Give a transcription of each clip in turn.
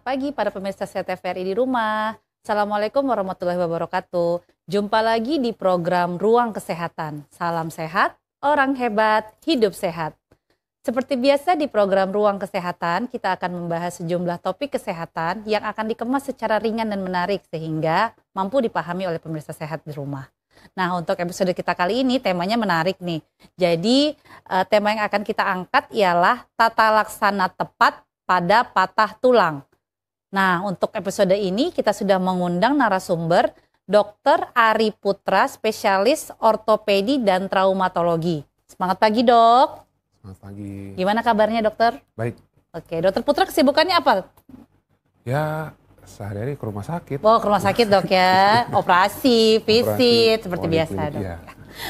Selamat pagi para pemirsa CTVRI di rumah. Assalamualaikum warahmatullahi wabarakatuh. Jumpa lagi di program Ruang Kesehatan. Salam sehat, orang hebat, hidup sehat. Seperti biasa di program Ruang Kesehatan, kita akan membahas sejumlah topik kesehatan yang akan dikemas secara ringan dan menarik sehingga mampu dipahami oleh pemirsa sehat di rumah. Nah, untuk episode kita kali ini temanya menarik nih. Jadi tema yang akan kita angkat ialah tata laksana tepat pada patah tulang. Nah, untuk episode ini kita sudah mengundang narasumber Dr. Ari Putra, spesialis ortopedi dan traumatologi. Semangat pagi, Dok. Selamat pagi. Gimana kabarnya, Dokter? Baik. Oke, Dokter Putra kesibukannya apa? Ya, sehari-hari ke rumah sakit. Oh, ke rumah sakit, Dok ya. Operasi, visit, seperti biasa, Dok. Ya.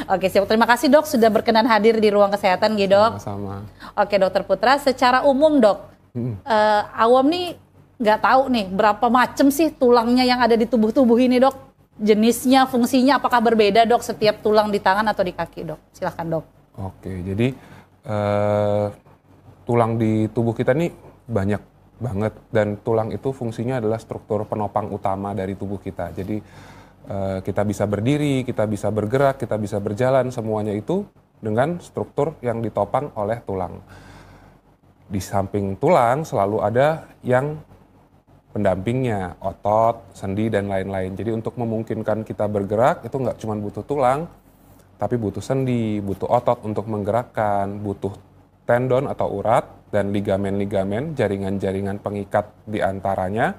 Oke, siap. Terima kasih, Dok, sudah berkenan hadir di Ruang Kesehatan, gitu, Dok. Sama-sama. Oke, Dokter Putra, secara umum, Dok, awam nih nggak tahu nih berapa macam sih tulangnya yang ada di tubuh ini, Dok. Jenisnya, fungsinya apakah berbeda, Dok, setiap tulang di tangan atau di kaki, Dok? Silahkan, Dok. Oke, jadi tulang di tubuh kita nih banyak banget, dan tulang itu fungsinya adalah struktur penopang utama dari tubuh kita. Jadi kita bisa berdiri, kita bisa bergerak, kita bisa berjalan, semuanya itu dengan struktur yang ditopang oleh tulang. Di samping tulang selalu ada yang pendampingnya, otot, sendi, dan lain-lain. Jadi untuk memungkinkan kita bergerak itu nggak cuma butuh tulang, tapi butuh sendi, butuh otot untuk menggerakkan, butuh tendon atau urat, dan ligamen-ligamen, jaringan-jaringan pengikat di antaranya.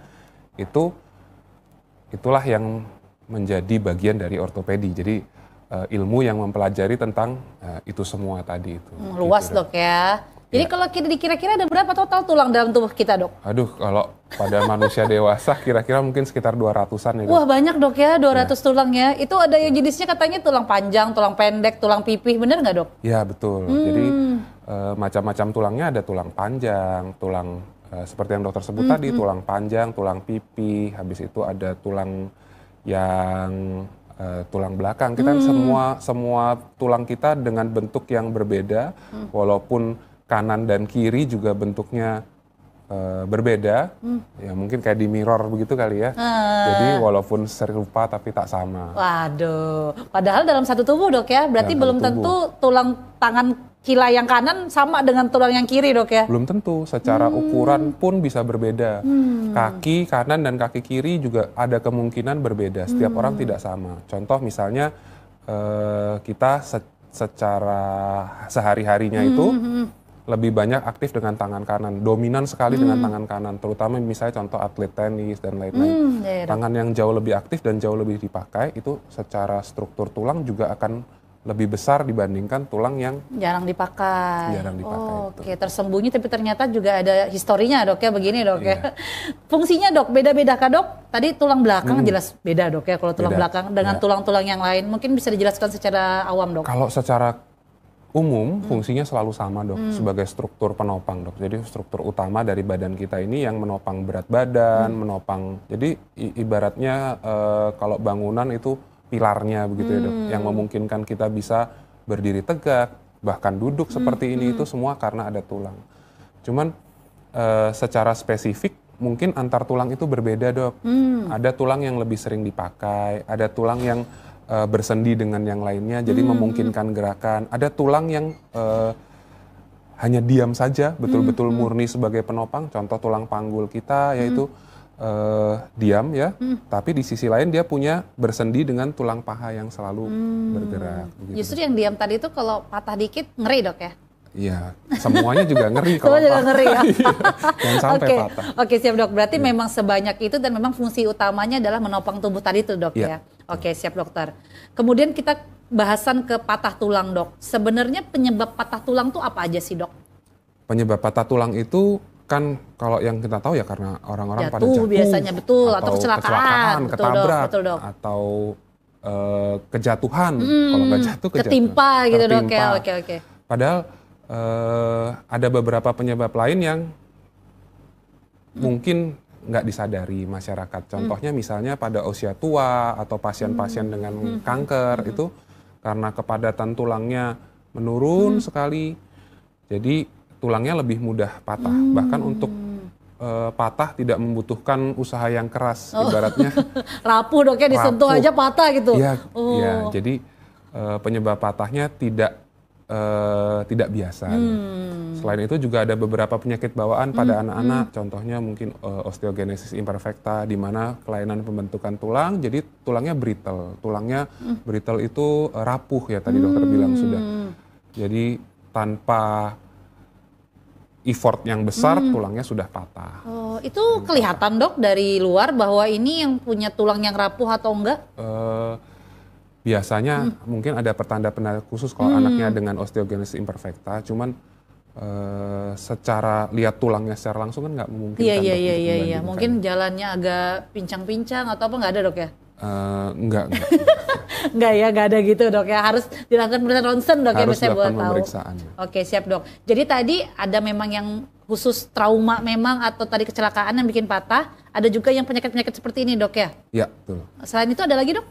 Itulah yang menjadi bagian dari ortopedi. Jadi ilmu yang mempelajari tentang itu semua tadi itu. Luas, gitu, Dok ya. Jadi kalau kira-kira ada berapa total tulang dalam tubuh kita, Dok? Aduh, kalau pada manusia dewasa kira-kira mungkin sekitar 200-an ya, Dok. Wah, banyak, Dok ya, 200 tulang ya. Itu ada yang jenisnya katanya tulang panjang, tulang pendek, tulang pipih, bener nggak, Dok? Ya, betul. Jadi macam-macam tulangnya, ada tulang panjang, tulang seperti yang dokter sebut tadi, tulang panjang, tulang pipih, habis itu ada tulang yang tulang belakang. Kita semua tulang kita dengan bentuk yang berbeda, walaupun kanan dan kiri juga bentuknya berbeda, ya mungkin kayak di mirror begitu kali ya. Jadi walaupun serupa tapi tak sama. Waduh, padahal dalam satu tubuh, Dok ya. Berarti belum tentu tulang tangan kila yang kanan sama dengan tulang yang kiri, Dok ya? Belum tentu, secara ukuran pun bisa berbeda. Kaki kanan dan kaki kiri juga ada kemungkinan berbeda. Setiap orang tidak sama. Contoh misalnya kita secara sehari-harinya itu lebih banyak aktif dengan tangan kanan, dominan sekali dengan tangan kanan, terutama misalnya contoh atlet tenis dan lain-lain. Tangan yang jauh lebih aktif dan jauh lebih dipakai itu secara struktur tulang juga akan lebih besar dibandingkan tulang yang jarang dipakai. Oh, oke, tersembunyi tapi ternyata juga ada historinya, Dok ya, begini, Dok ya. Fungsinya, Dok, beda-beda kah, Dok? Tadi tulang belakang jelas beda, Dok ya, kalau tulang belakang dengan tulang-tulang yang lain. Mungkin bisa dijelaskan secara awam, Dok. Kalau secara umum fungsinya selalu sama, Dok, sebagai struktur penopang, Dok. Jadi struktur utama dari badan kita ini yang menopang berat badan, menopang. Jadi ibaratnya kalau bangunan itu pilarnya begitu ya, Dok, yang memungkinkan kita bisa berdiri tegak, bahkan duduk seperti ini, itu semua karena ada tulang. Cuman secara spesifik mungkin antar tulang itu berbeda, Dok. Ada tulang yang lebih sering dipakai, ada tulang yang bersendi dengan yang lainnya, jadi memungkinkan gerakan. Ada tulang yang hanya diam saja, betul-betul murni sebagai penopang. Contoh tulang panggul kita yaitu diam ya, tapi di sisi lain dia punya bersendi dengan tulang paha yang selalu bergerak. Begitu. Justru yang diam tadi itu kalau patah dikit ngeri, Dok ya? Iya, semuanya juga ngeri kalau juga ngeri ya. Jangan sampai patah. Oke, siap, Dok. Berarti memang sebanyak itu dan memang fungsi utamanya adalah menopang tubuh tadi itu, Dok ya. Oke, siap, Dokter. Kemudian kita bahasan ke patah tulang, Dok. Sebenarnya penyebab patah tulang itu apa aja sih, Dok? Penyebab patah tulang itu kan kalau yang kita tahu ya karena orang-orang pada jatuh biasanya, betul, atau kecelakaan, ketabrak, betul, Dok. Atau kejatuhan. Kalau nggak jatuh, ketimpa gitu, Dok ya. Oke. Padahal ada beberapa penyebab lain yang mungkin nggak disadari masyarakat. Contohnya misalnya pada usia tua atau pasien-pasien dengan kanker itu karena kepadatan tulangnya menurun sekali, jadi tulangnya lebih mudah patah. Bahkan untuk patah tidak membutuhkan usaha yang keras, ibaratnya rapuh dok ya, disentuh rapuh. aja patah gitu. Iya, iya. Jadi penyebab patahnya tidak biasa. Selain itu juga ada beberapa penyakit bawaan pada anak-anak, contohnya mungkin osteogenesis imperfecta, di mana kelainan pembentukan tulang, jadi tulangnya brittle. Tulangnya brittle itu rapuh ya, tadi dokter bilang sudah. Jadi tanpa effort yang besar, tulangnya sudah patah. Oh, itu kelihatan dok dari luar bahwa ini yang punya tulang yang rapuh atau enggak? Biasanya mungkin ada pertanda-pertanda khusus kalau anaknya dengan osteogenesis imperfecta, cuman secara lihat tulangnya secara langsung kan nggak memungkinkan. Iya. Mungkin jalannya agak pincang-pincang atau apa, nggak ada dok ya? Enggak. Enggak ya, nggak ada gitu dok ya. Harus dilakukan pemeriksaan ronsen dok ya, biasanya buat tahu. Oke, siap dok. Jadi tadi ada memang yang khusus trauma memang atau tadi kecelakaan yang bikin patah. Ada juga yang penyakit-penyakit seperti ini dok ya? Iya, betul. Selain itu ada lagi dok?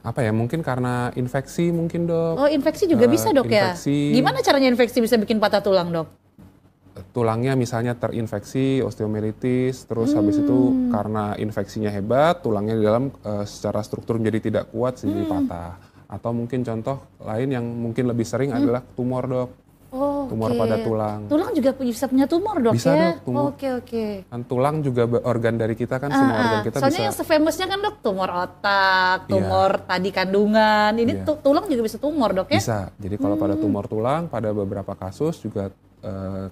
Apa ya, mungkin karena infeksi mungkin dok. Oh, infeksi juga bisa dok infeksi, ya? Gimana caranya infeksi bisa bikin patah tulang dok? Tulangnya misalnya terinfeksi osteomyelitis, terus habis itu karena infeksinya hebat, tulangnya di dalam secara struktur menjadi tidak kuat sehingga patah. Atau mungkin contoh lain yang mungkin lebih sering adalah tumor dok. Oh, tumor pada tulang. Tulang juga bisa punya tumor dok bisa, ya? Dok, tumor. Oke. Kan tulang juga organ dari kita kan, semua organ kita soalnya bisa. yang sefamousnya kan dok, tumor otak, tumor tadi kandungan. Ini tulang juga bisa tumor dok ya? Bisa. Jadi kalau pada tumor tulang, pada beberapa kasus juga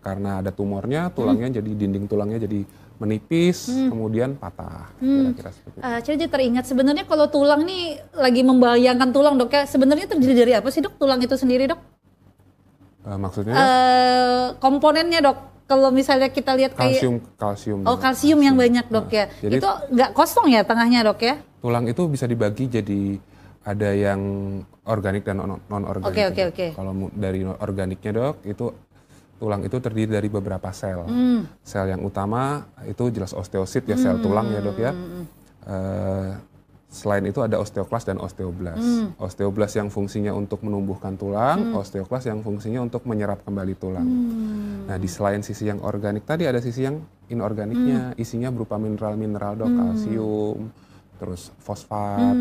karena ada tumornya, tulangnya jadi dinding tulangnya jadi menipis, kemudian patah. Kira-kira seperti itu. Jadi teringat sebenarnya kalau tulang nih lagi membayangkan tulang dok ya, sebenarnya terdiri dari apa sih dok tulang itu sendiri dok? Maksudnya? Komponennya dok, kalau misalnya kita lihat kayak kalsium. Oh, kalsium yang banyak dok ya. Jadi, itu nggak kosong ya tengahnya dok ya? Tulang itu bisa dibagi jadi ada yang organik dan non organik. Oke. Kalau dari organiknya dok, itu tulang itu terdiri dari beberapa sel. Sel yang utama itu jelas osteosit ya, sel tulang ya dok ya. Selain itu ada osteoklas dan osteoblas. Osteoblas yang fungsinya untuk menumbuhkan tulang, osteoklas yang fungsinya untuk menyerap kembali tulang. Nah, di selain sisi yang organik tadi ada sisi yang inorganiknya, isinya berupa mineral-mineral dok, kalsium, terus fosfat,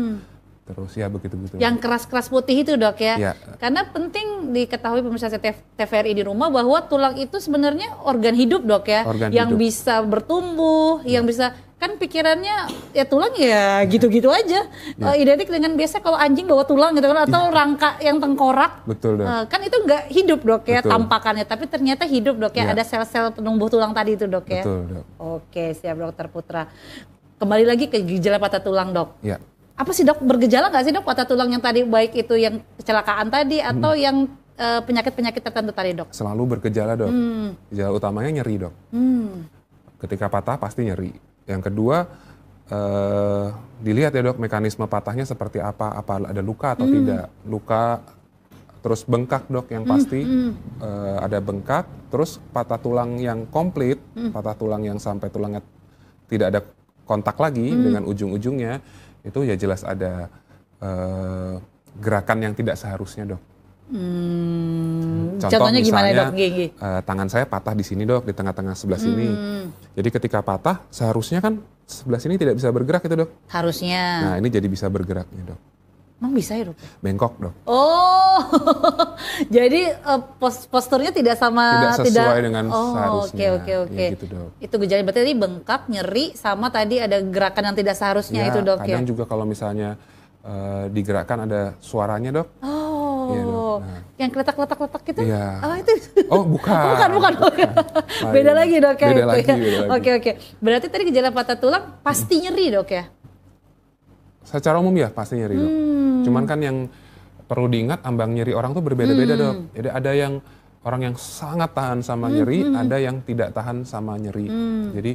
terus ya begitu-begitu. Yang keras-keras putih itu dok ya? Ya. Karena penting diketahui pemirsa TVRI di rumah bahwa tulang itu sebenarnya organ hidup dok ya? Yang bisa bertumbuh, yang bisa... Kan pikirannya ya tulang ya gitu-gitu aja. Identik dengan biasa kalau anjing bawa tulang gitu kan, atau rangka yang tengkorak. Betul dok. Kan itu nggak hidup dok ya tampakannya, tapi ternyata hidup dok ya. Ada sel-sel penumbuh tulang tadi itu dok ya. Betul dok. Oke, siap dokter Putra. Kembali lagi ke gejala patah tulang dok. Ya. Apa sih dok, bergejala nggak sih dok patah tulang yang tadi, baik itu yang kecelakaan tadi atau yang penyakit-penyakit tertentu tadi dok? Selalu bergejala dok. Gejala utamanya nyeri dok. Ketika patah pasti nyeri. Yang kedua, dilihat ya dok mekanisme patahnya seperti apa ada luka atau tidak. Luka, terus bengkak dok yang pasti, ada bengkak, terus patah tulang yang komplit, patah tulang yang sampai tulangnya tidak ada kontak lagi dengan ujung-ujungnya, itu ya jelas ada gerakan yang tidak seharusnya dok. Contoh Contohnya gimana misalnya, dok? Gigi. Tangan saya patah di sini dok, di tengah-tengah sebelah sini. Jadi ketika patah, seharusnya kan sebelah sini tidak bisa bergerak itu dok. Harusnya. Nah ini jadi bisa bergeraknya dok. Emang bisa ya dok? Bengkok dok. Oh, jadi posturnya tidak sama, Tidak sesuai dengan seharusnya. Oke. Ya, gitu, dok. Itu gejala berarti tadi bengkak, nyeri, sama tadi ada gerakan yang tidak seharusnya Ya, itu dok ya? kadang juga kalau misalnya digerakkan ada suaranya dok. Iya, dok. Nah. Yang keletak-keletak gitu? Iya. Itu. Oh bukan. bukan. Beda lagi dok ya? Beda lagi. Oke. Berarti tadi gejala patah tulang pasti nyeri dok ya? Secara umum ya pasti nyeri dok. Cuman kan yang perlu diingat, ambang nyeri orang tuh berbeda-beda dok. Jadi ada yang orang yang sangat tahan sama nyeri, ada yang tidak tahan sama nyeri. Jadi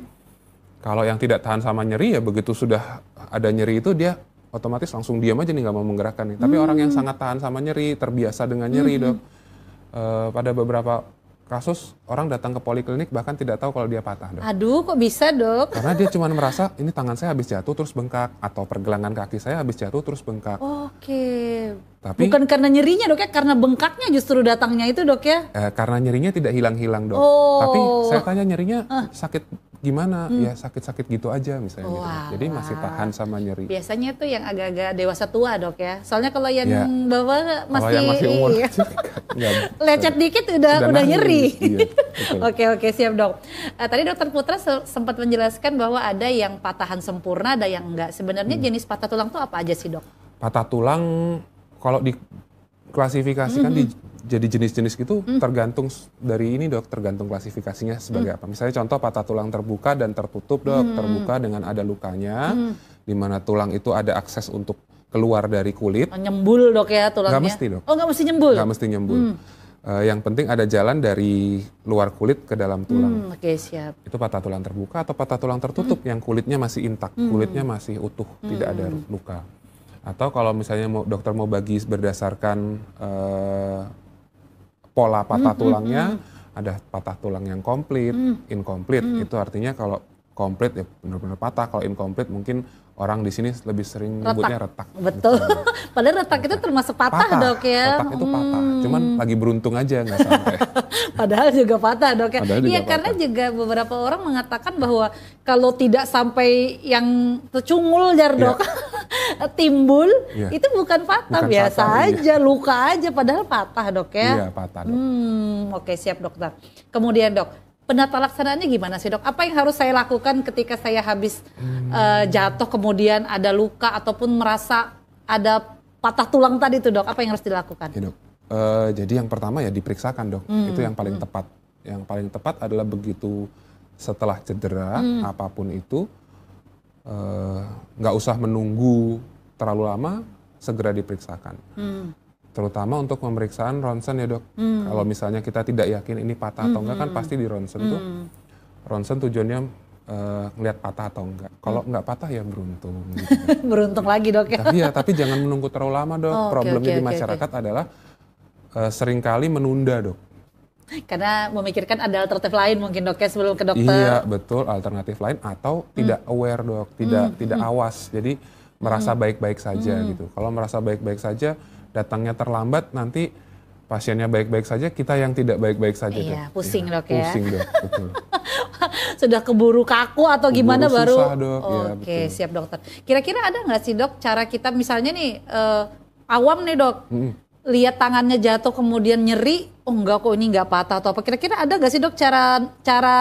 kalau yang tidak tahan sama nyeri ya begitu sudah ada nyeri itu dia otomatis langsung diam aja nih, nggak mau menggerakkan nih. Tapi orang yang sangat tahan sama nyeri, terbiasa dengan nyeri dok. Pada beberapa kasus orang datang ke poliklinik bahkan tidak tahu kalau dia patah dok. Aduh kok bisa dok? Karena dia cuma merasa ini tangan saya habis jatuh terus bengkak, atau pergelangan kaki saya habis jatuh terus bengkak. Oke. Tapi bukan karena nyerinya dok ya, karena bengkaknya justru datangnya itu dok ya? Karena nyerinya tidak hilang-hilang dok. Oh. Tapi saya tanya nyerinya sakit gimana? Ya sakit-sakit gitu aja misalnya gitu. Wah, Jadi masih tahan sama nyeri. Biasanya tuh yang agak-agak dewasa tua dok ya. Soalnya kalau yang Ya. bawah Kalau yang masih umur iya. nggak- lecet dikit udah nangis. nyeri. Iya, betul. Oke siap dok. Tadi dokter Putra sempat menjelaskan bahwa ada yang patahan sempurna, ada yang enggak. Sebenarnya jenis patah tulang tuh apa aja sih dok? Patah tulang kalau diklasifikasikan jadi jenis-jenis gitu tergantung dari ini dok, tergantung klasifikasinya sebagai apa. Misalnya contoh patah tulang terbuka dan tertutup dok, terbuka dengan ada lukanya, di mana tulang itu ada akses untuk keluar dari kulit. Nyembul dok ya tulangnya? Nggak mesti dok. Oh nggak mesti nyembul? Nggak mesti nyembul. Yang penting ada jalan dari luar kulit ke dalam tulang. Oke siap. Itu patah tulang terbuka atau patah tulang tertutup yang kulitnya masih intak, kulitnya masih utuh, tidak ada luka. Atau kalau misalnya dokter mau bagi berdasarkan pola patah tulangnya, ada patah tulang yang komplit, incomplete. Itu artinya kalau komplit ya benar-benar patah, kalau incomplete mungkin orang di sini lebih sering nyebutnya retak. Betul. Padahal retak itu termasuk patah dok ya. Retak itu patah, cuman lagi beruntung aja nggak sampai. Padahal juga patah dok ya. Iya karena patah. juga beberapa orang mengatakan bahwa kalau tidak sampai yang tercungul jar dok, timbul, itu bukan patah, Bukan biasa patah, aja, luka aja padahal patah dok ya. Iya patah dok. Oke siap dokter. Kemudian dok, penata laksanaannya gimana sih dok? Apa yang harus saya lakukan ketika saya habis jatuh kemudian ada luka ataupun merasa ada patah tulang tadi tuh dok? Apa yang harus dilakukan? Ya, dok. Jadi yang pertama ya diperiksakan dok. Itu yang paling tepat. Yang paling tepat adalah begitu setelah cedera apapun itu nggak usah menunggu terlalu lama, segera diperiksakan. Terutama untuk pemeriksaan ronsen ya dok. Kalau misalnya kita tidak yakin ini patah atau enggak kan pasti di ronsen tuh. Ronsen tujuannya ngelihat patah atau enggak. Kalau enggak patah ya beruntung. Gitu. Beruntung lagi dok ya. Tapi jangan menunggu terlalu lama dok. Problemnya di masyarakat adalah seringkali menunda dok. Karena memikirkan ada alternatif lain mungkin dok ya sebelum ke dokter. Iya betul, alternatif lain atau tidak aware dok, tidak awas. Jadi merasa baik-baik saja gitu. Kalau merasa baik-baik saja, datangnya terlambat, nanti pasiennya baik-baik saja, kita yang tidak baik-baik saja. Iya, dok. pusing dok ya. Pusing dok, betul. Sudah keburu kaku atau gimana Keburu baru? susah, dok. Ya, Oke, betul. siap dokter. Kira-kira ada nggak sih dok cara kita misalnya nih awam nih dok, lihat tangannya jatuh kemudian nyeri, oh enggak kok ini enggak patah atau apa? Kira-kira ada nggak sih dok cara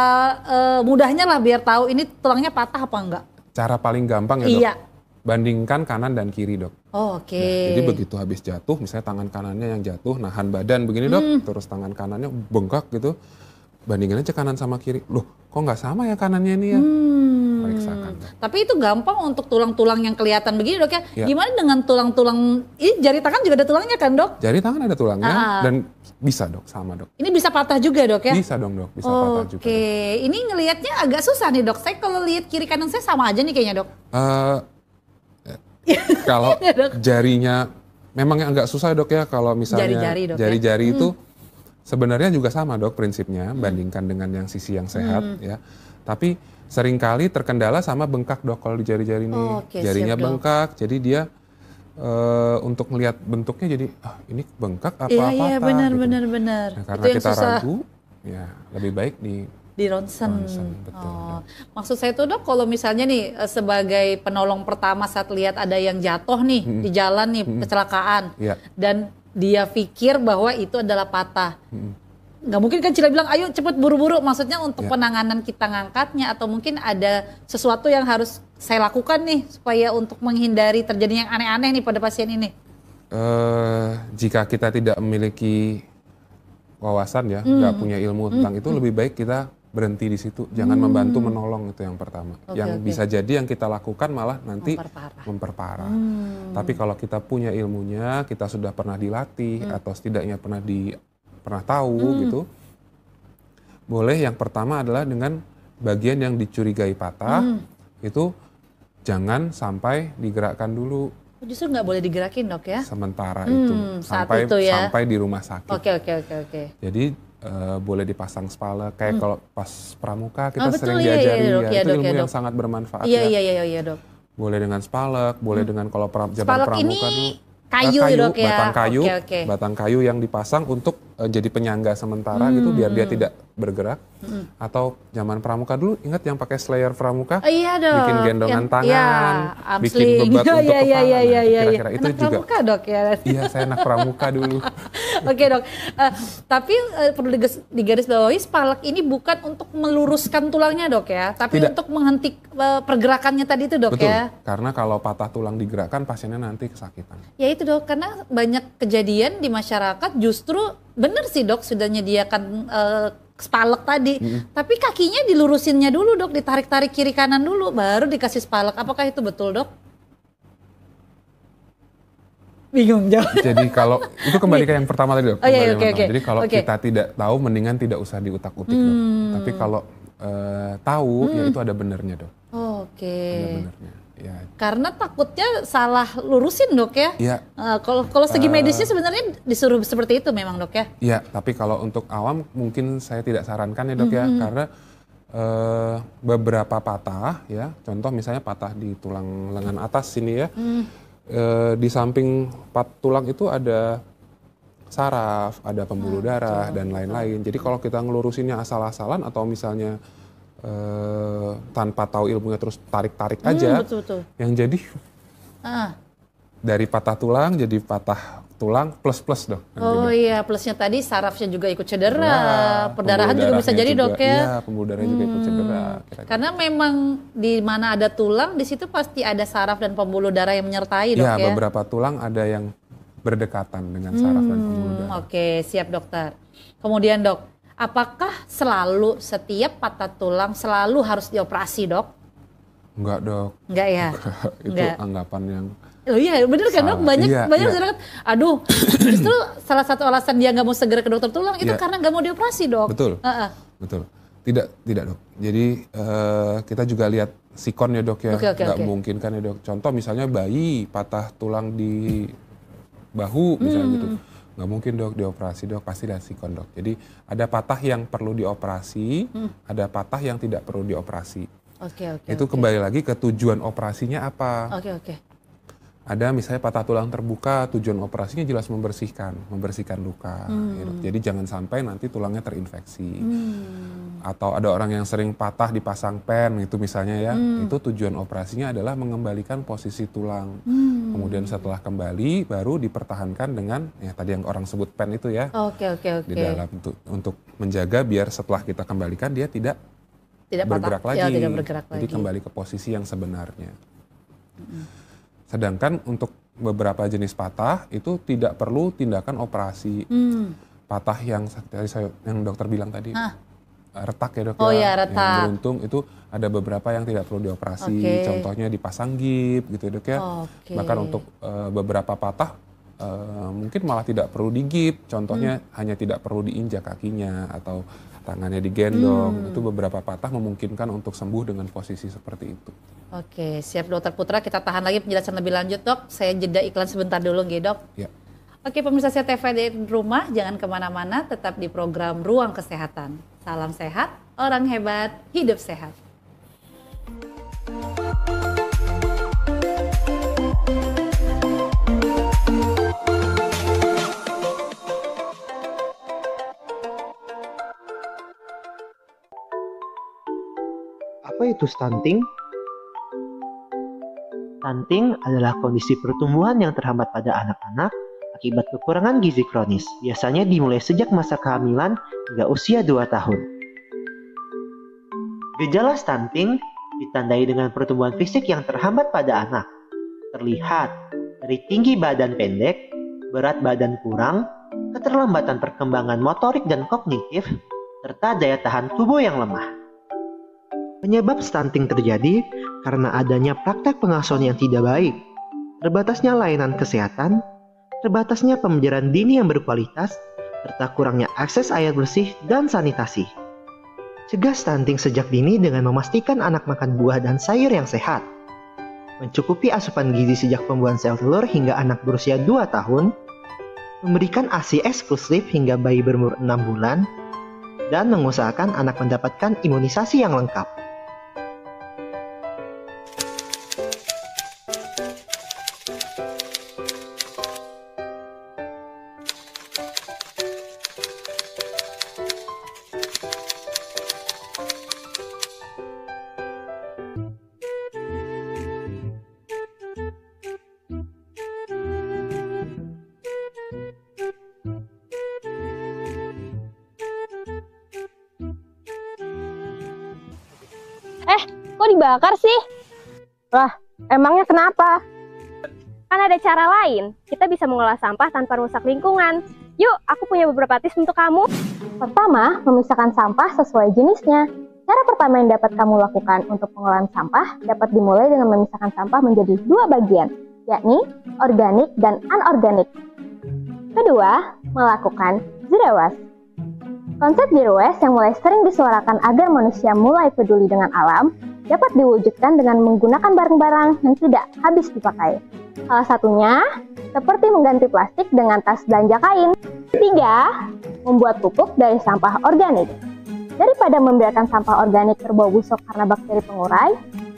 mudahnya lah biar tahu ini tulangnya patah apa enggak? Cara paling gampang ya dok. Iya. Bandingkan kanan dan kiri dok. Oke. Nah, jadi begitu habis jatuh, misalnya tangan kanannya yang jatuh, nahan badan begini dok, terus tangan kanannya bengkak gitu, bandingin aja kanan sama kiri. Loh, kok nggak sama ya kanannya ini ya? Periksakan. Dok. Tapi itu gampang untuk tulang-tulang yang kelihatan begini dok ya. Ya. Gimana dengan tulang-tulang, ini jari tangan juga ada tulangnya kan dok? Jari tangan ada tulangnya dan bisa dok, sama dok. Ini bisa patah juga dok ya? Bisa dong dok, bisa patah juga. Oke, ini ngelihatnya agak susah nih dok. Saya kalau lihat kiri kanan saya sama aja nih kayaknya dok. Kalau jarinya memang yang agak susah dok ya, kalau misalnya Jari-jari, dok, jari-jari itu sebenarnya juga sama dok prinsipnya, bandingkan dengan yang sisi yang sehat ya. Tapi seringkali terkendala sama bengkak dok kalau di jari-jari ini. Oke, Jarinya siap, dok. bengkak, jadi dia untuk melihat bentuknya jadi ini bengkak apa Iya, patah benar, gitu. benar. Nah, karena Itu yang kita susah. ragu, ya lebih baik Di ronsen. betul, dok. Maksud saya tuh dok, kalau misalnya nih sebagai penolong pertama saat lihat ada yang jatuh nih di jalan nih kecelakaan, Iya. dan dia pikir bahwa itu adalah patah, nggak mungkin kan Cila bilang ayo cepet buru-buru. Maksudnya untuk penanganan kita ngangkatnya atau mungkin ada sesuatu yang harus saya lakukan nih supaya untuk menghindari terjadinya yang aneh-aneh nih pada pasien ini. Jika kita tidak memiliki wawasan ya, nggak punya ilmu tentang itu, lebih baik kita berhenti di situ, jangan membantu menolong, itu yang pertama. Yang bisa jadi yang kita lakukan malah nanti memperparah. Tapi kalau kita punya ilmunya, kita sudah pernah dilatih atau setidaknya pernah tahu gitu, boleh yang pertama adalah dengan bagian yang dicurigai patah itu jangan sampai digerakkan dulu. Justru nggak boleh digerakin dok ya? Sementara itu saat itu ya. sampai di rumah sakit. Oke. Jadi boleh dipasang spalek kayak kalau pas pramuka kita betul, sering iya, diajari dok, ya, itu dok, ilmu dok. yang sangat bermanfaat Iya, ya. iya dok. Boleh dengan spalek, boleh dengan kalau zaman Spalek pramuka ini dulu kayu, dok ya. batang kayu, Oke. batang kayu yang dipasang untuk jadi penyangga sementara gitu biar dia tidak bergerak. Atau zaman pramuka dulu, ingat yang pakai slayer pramuka? Oh, iya dong. Bikin gendongan tangan, ya, bikin bebat untuk kepala. Kira-kira itu anak juga. Pramuka, Dok, ya. Iya, saya anak pramuka dulu. Oke, Dok. Tapi perlu digarisbawahi, spalak ini bukan untuk meluruskan tulangnya, Dok, ya, tapi Tidak. untuk menghenti pergerakannya tadi itu, Dok. Betul, Ya. karena kalau patah tulang digerakkan pasiennya nanti kesakitan. Ya itu, Dok, karena banyak kejadian di masyarakat justru benar sih, Dok, sudah menyediakan spalek tadi, tapi kakinya dilurusinnya dulu, Dok, ditarik-tarik kiri kanan dulu, baru dikasih spalek. Apakah itu betul, Dok? Bingung jawab. Jadi kalau itu kembali ke yang pertama tadi, Dok. Oh, iya, Kembali yang oke. pertama. Jadi kalau kita tidak tahu, mendingan tidak usah diutak-utik, Dok. Tapi kalau tahu, ya itu ada benernya, Dok. Oke. Ada benernya. Ya. Karena takutnya salah lurusin, Dok, ya. Iya. Kalau segi medisnya sebenarnya disuruh seperti itu memang, Dok, ya. Iya, tapi kalau untuk awam mungkin saya tidak sarankan ya, Dok, ya, karena beberapa patah ya, contoh misalnya patah di tulang lengan atas sini ya, di samping tulang itu ada saraf, ada pembuluh darah dan lain-lain. Jadi kalau kita ngelurusinnya asal-asalan atau misalnya tanpa tahu ilmunya terus tarik-tarik aja, Betul. yang jadi dari patah tulang jadi patah tulang plus-plus, Dok. Oh iya, plusnya tadi sarafnya juga ikut cedera, perdarahan juga bisa jadi, Dok, ya. Iya, pembuluh darahnya juga ikut cedera. Kira-kira. Karena memang di mana ada tulang, di situ pasti ada saraf dan pembuluh darah yang menyertai, Dok, ya. Iya, beberapa tulang ada yang berdekatan dengan saraf dan pembuluh darah. Oke, siap, Dokter. Kemudian, Dok, apakah selalu setiap patah tulang selalu harus dioperasi, Dok? Enggak, Dok. Enggak ya? Itu Enggak. anggapan yang Oh iya, bener kan, Dok? Banyak Iya. masyarakat, aduh, justru salah satu alasan dia nggak mau segera ke dokter tulang itu karena nggak mau dioperasi, Dok. betul. Betul. Tidak, Dok. Jadi kita juga lihat sikon ya, Dok, ya. Oke. Nggak mungkin kan ya, Dok. Contoh misalnya bayi patah tulang di bahu misalnya gitu. Nggak mungkin, Dok, dioperasi, Dok. Pasti lihat sikon, Dok. Jadi ada patah yang perlu dioperasi, ada patah yang tidak perlu dioperasi. Oke. Itu kembali lagi ke tujuan operasinya apa. Oke. Ada misalnya patah tulang terbuka, tujuan operasinya jelas membersihkan luka. Ya, Dok. Jadi jangan sampai nanti tulangnya terinfeksi. Atau ada orang yang sering patah dipasang pen itu misalnya ya, itu tujuan operasinya adalah mengembalikan posisi tulang. Kemudian setelah kembali baru dipertahankan dengan ya tadi yang orang sebut pen itu ya. Oke. Di dalam untuk menjaga biar setelah kita kembalikan dia tidak bergerak patah. lagi. Ya, tidak bergerak Jadi lagi. kembali ke posisi yang sebenarnya. Sedangkan untuk beberapa jenis patah itu tidak perlu tindakan operasi. Patah yang dokter bilang tadi, retak ya, Dok. Oh ya, ya, retak. Yang beruntung itu ada beberapa yang tidak perlu dioperasi. Oke. Contohnya dipasang gip gitu, Dok, ya. Oke. Bahkan untuk beberapa patah mungkin malah tidak perlu digip. Contohnya hanya tidak perlu diinjak kakinya atau tangannya digendong. Itu beberapa patah memungkinkan untuk sembuh dengan posisi seperti itu. Oke, siap, Dokter Putra. Kita tahan lagi penjelasan lebih lanjut, Dok. Saya jeda iklan sebentar dulu, nggih, Dok. Ya. Oke, pemirsa CTV di rumah, jangan kemana-mana, tetap di program Ruang Kesehatan. Salam sehat, orang hebat, hidup sehat. Apa itu stunting? Stunting adalah kondisi pertumbuhan yang terhambat pada anak-anak akibat kekurangan gizi kronis, biasanya dimulai sejak masa kehamilan hingga usia 2 tahun. Gejala stunting ditandai dengan pertumbuhan fisik yang terhambat pada anak, terlihat dari tinggi badan pendek, berat badan kurang, keterlambatan perkembangan motorik dan kognitif, serta daya tahan tubuh yang lemah. Penyebab stunting terjadi karena adanya praktek pengasuhan yang tidak baik, terbatasnya layanan kesehatan, terbatasnya pembelajaran dini yang berkualitas, serta kurangnya akses air bersih dan sanitasi. Cegah stunting sejak dini dengan memastikan anak makan buah dan sayur yang sehat, mencukupi asupan gizi sejak pembuahan sel telur hingga anak berusia 2 tahun, memberikan ASI eksklusif hingga bayi berumur 6 bulan, dan mengusahakan anak mendapatkan imunisasi yang lengkap. dibakar sih? Wah, emangnya kenapa? Kan ada cara lain. Kita bisa mengolah sampah tanpa merusak lingkungan. Yuk, aku punya beberapa tips untuk kamu. Pertama, memisahkan sampah sesuai jenisnya. Cara pertama yang dapat kamu lakukan untuk pengolahan sampah dapat dimulai dengan memisahkan sampah menjadi 2 bagian, yakni organik dan anorganik. Kedua, melakukan zero waste. Konsep zero waste yang mulai sering disuarakan agar manusia mulai peduli dengan alam dapat diwujudkan dengan menggunakan barang-barang yang tidak habis dipakai. Salah satunya seperti mengganti plastik dengan tas belanja kain. Ketiga, membuat pupuk dari sampah organik. Daripada membiarkan sampah organik berbau busuk karena bakteri pengurai,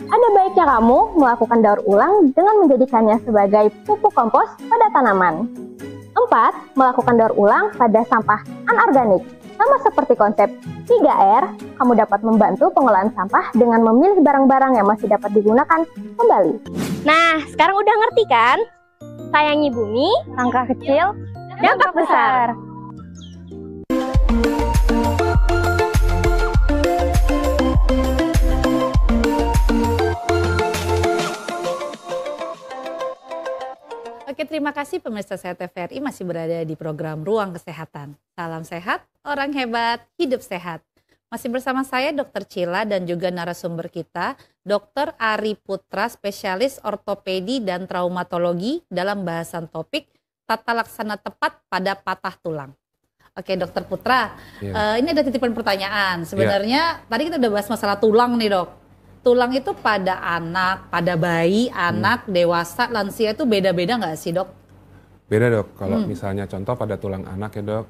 ada baiknya kamu melakukan daur ulang dengan menjadikannya sebagai pupuk kompos pada tanaman. 4. Melakukan daur ulang pada sampah anorganik. Sama seperti konsep 3R, kamu dapat membantu pengolahan sampah dengan memilih barang-barang yang masih dapat digunakan kembali. Nah, sekarang udah ngerti kan? Sayangi bumi, langkah kecil, dampak besar. Oke, terima kasih pemirsa Sehat TVRI masih berada di program Ruang Kesehatan. Salam sehat, orang hebat, hidup sehat. Masih bersama saya Dr. Cila dan juga narasumber kita, Dr. Ari Putra, spesialis ortopedi dan traumatologi dalam bahasan topik tata laksana tepat pada patah tulang. Oke, Dr. Putra, ini ada titipan pertanyaan. Sebenarnya tadi kita udah bahas masalah tulang nih, Dok. Tulang itu pada anak, pada bayi, anak, dewasa, lansia itu beda-beda nggak sih, Dok? Beda, Dok. Kalau misalnya contoh pada tulang anak ya, Dok.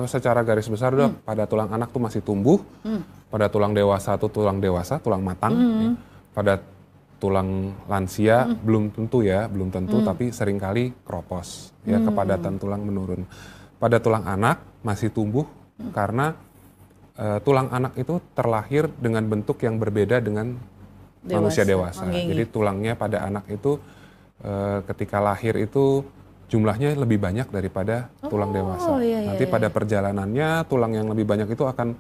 Secara garis besar, Dok, pada tulang anak tuh masih tumbuh. Pada tulang dewasa tuh tulang dewasa, tulang matang. Ya. Pada tulang lansia belum tentu, tapi seringkali kropos. Ya, kepadatan tulang menurun. Pada tulang anak masih tumbuh karena tulang anak itu terlahir dengan bentuk yang berbeda dengan manusia dewasa. Jadi tulangnya pada anak itu ketika lahir itu jumlahnya lebih banyak daripada tulang dewasa. Nanti pada perjalanannya tulang yang lebih banyak itu akan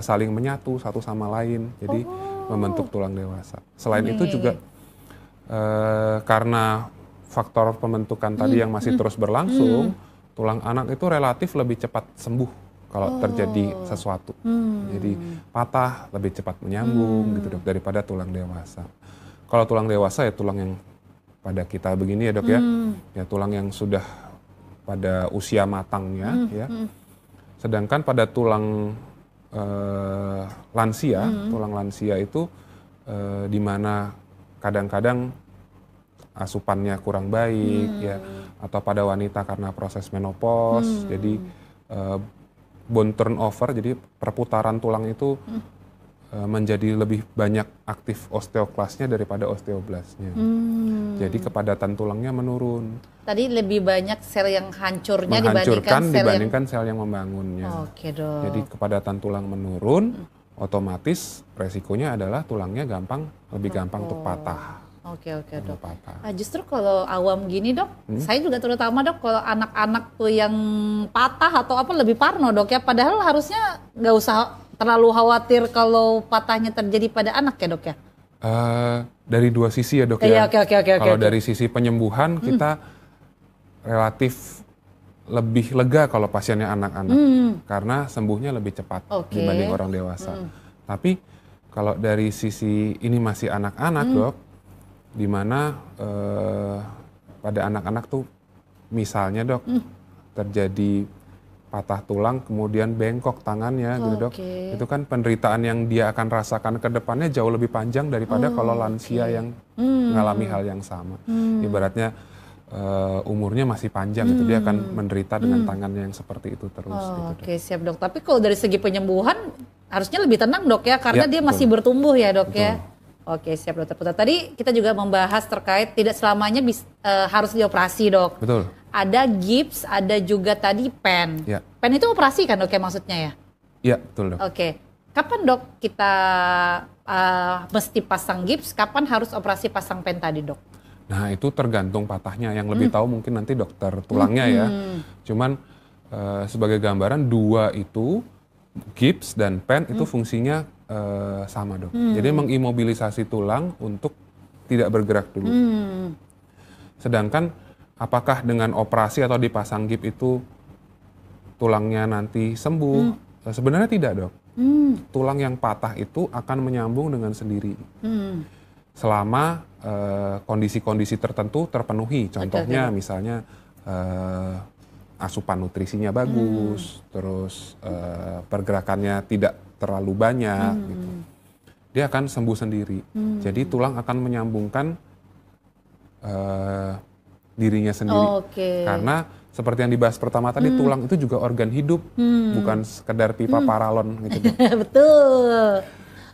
saling menyatu satu sama lain. Jadi membentuk tulang dewasa. Selain itu juga karena faktor pembentukan tadi yang masih terus berlangsung, tulang anak itu relatif lebih cepat sembuh kalau terjadi sesuatu. Jadi patah lebih cepat menyambung gitu, Dok, daripada tulang dewasa. Kalau tulang dewasa ya tulang yang pada kita begini ya, Dok, ya tulang yang sudah pada usia matangnya ya. Sedangkan pada tulang lansia itu di mana kadang-kadang asupannya kurang baik ya, atau pada wanita karena proses menopause, jadi bone turnover, jadi perputaran tulang itu menjadi lebih banyak aktif osteoklasnya daripada osteoblastnya. Jadi kepadatan tulangnya menurun. Tadi lebih banyak sel yang hancurnya dibandingkan sel yang membangunnya. Oke, Dok. Jadi kepadatan tulang menurun, otomatis resikonya adalah tulangnya lebih gampang untuk patah. Oke, Dok. Justru kalau awam gini, Dok, saya juga terutama, Dok, kalau anak-anak tuh yang patah atau apa lebih parno, Dok, ya. Padahal harusnya nggak usah terlalu khawatir kalau patahnya terjadi pada anak ya, Dok, ya. Dari dua sisi ya, Dok, ya. Oke. Kalau dari sisi penyembuhan kita relatif lebih lega kalau pasiennya anak-anak karena sembuhnya lebih cepat dibanding orang dewasa. Tapi kalau dari sisi ini masih anak-anak, Dok, di mana pada anak-anak tuh misalnya, Dok, terjadi patah tulang kemudian bengkok tangannya gitu, Dok. Itu kan penderitaan yang dia akan rasakan ke depannya jauh lebih panjang daripada kalau lansia yang mengalami hal yang sama. Ibaratnya umurnya masih panjang gitu, dia akan menderita dengan tangannya yang seperti itu terus gitu, Dok. Siap, Dok. Tapi kalau dari segi penyembuhan harusnya lebih tenang, Dok, ya, karena dia masih bertumbuh ya, Dok, ya. Oke, siap, Dokter Putra. Tadi kita juga membahas terkait tidak selamanya harus dioperasi, Dok. Betul. Ada gips, ada juga tadi pen. Ya. Pen itu operasi kan, Dok, ya, maksudnya ya? Iya, betul, Dok. Oke. Kapan, Dok, kita mesti pasang gips? Kapan harus operasi pasang pen tadi, Dok? Nah, itu tergantung patahnya. Yang lebih tahu mungkin nanti dokter tulangnya ya. Cuman sebagai gambaran, dua itu, gips dan pen itu fungsinya sama dok. Jadi mengimobilisasi tulang untuk tidak bergerak dulu. Sedangkan apakah dengan operasi atau dipasang gips itu tulangnya nanti sembuh? Sebenarnya tidak dok. Tulang yang patah itu akan menyambung dengan sendiri. Selama kondisi-kondisi tertentu terpenuhi. Contohnya misalnya asupan nutrisinya bagus, terus pergerakannya tidak terlalu banyak, gitu. Dia akan sembuh sendiri. Jadi tulang akan menyambungkan dirinya sendiri. Karena seperti yang dibahas pertama tadi, tulang itu juga organ hidup, bukan sekedar pipa paralon gitu. Betul.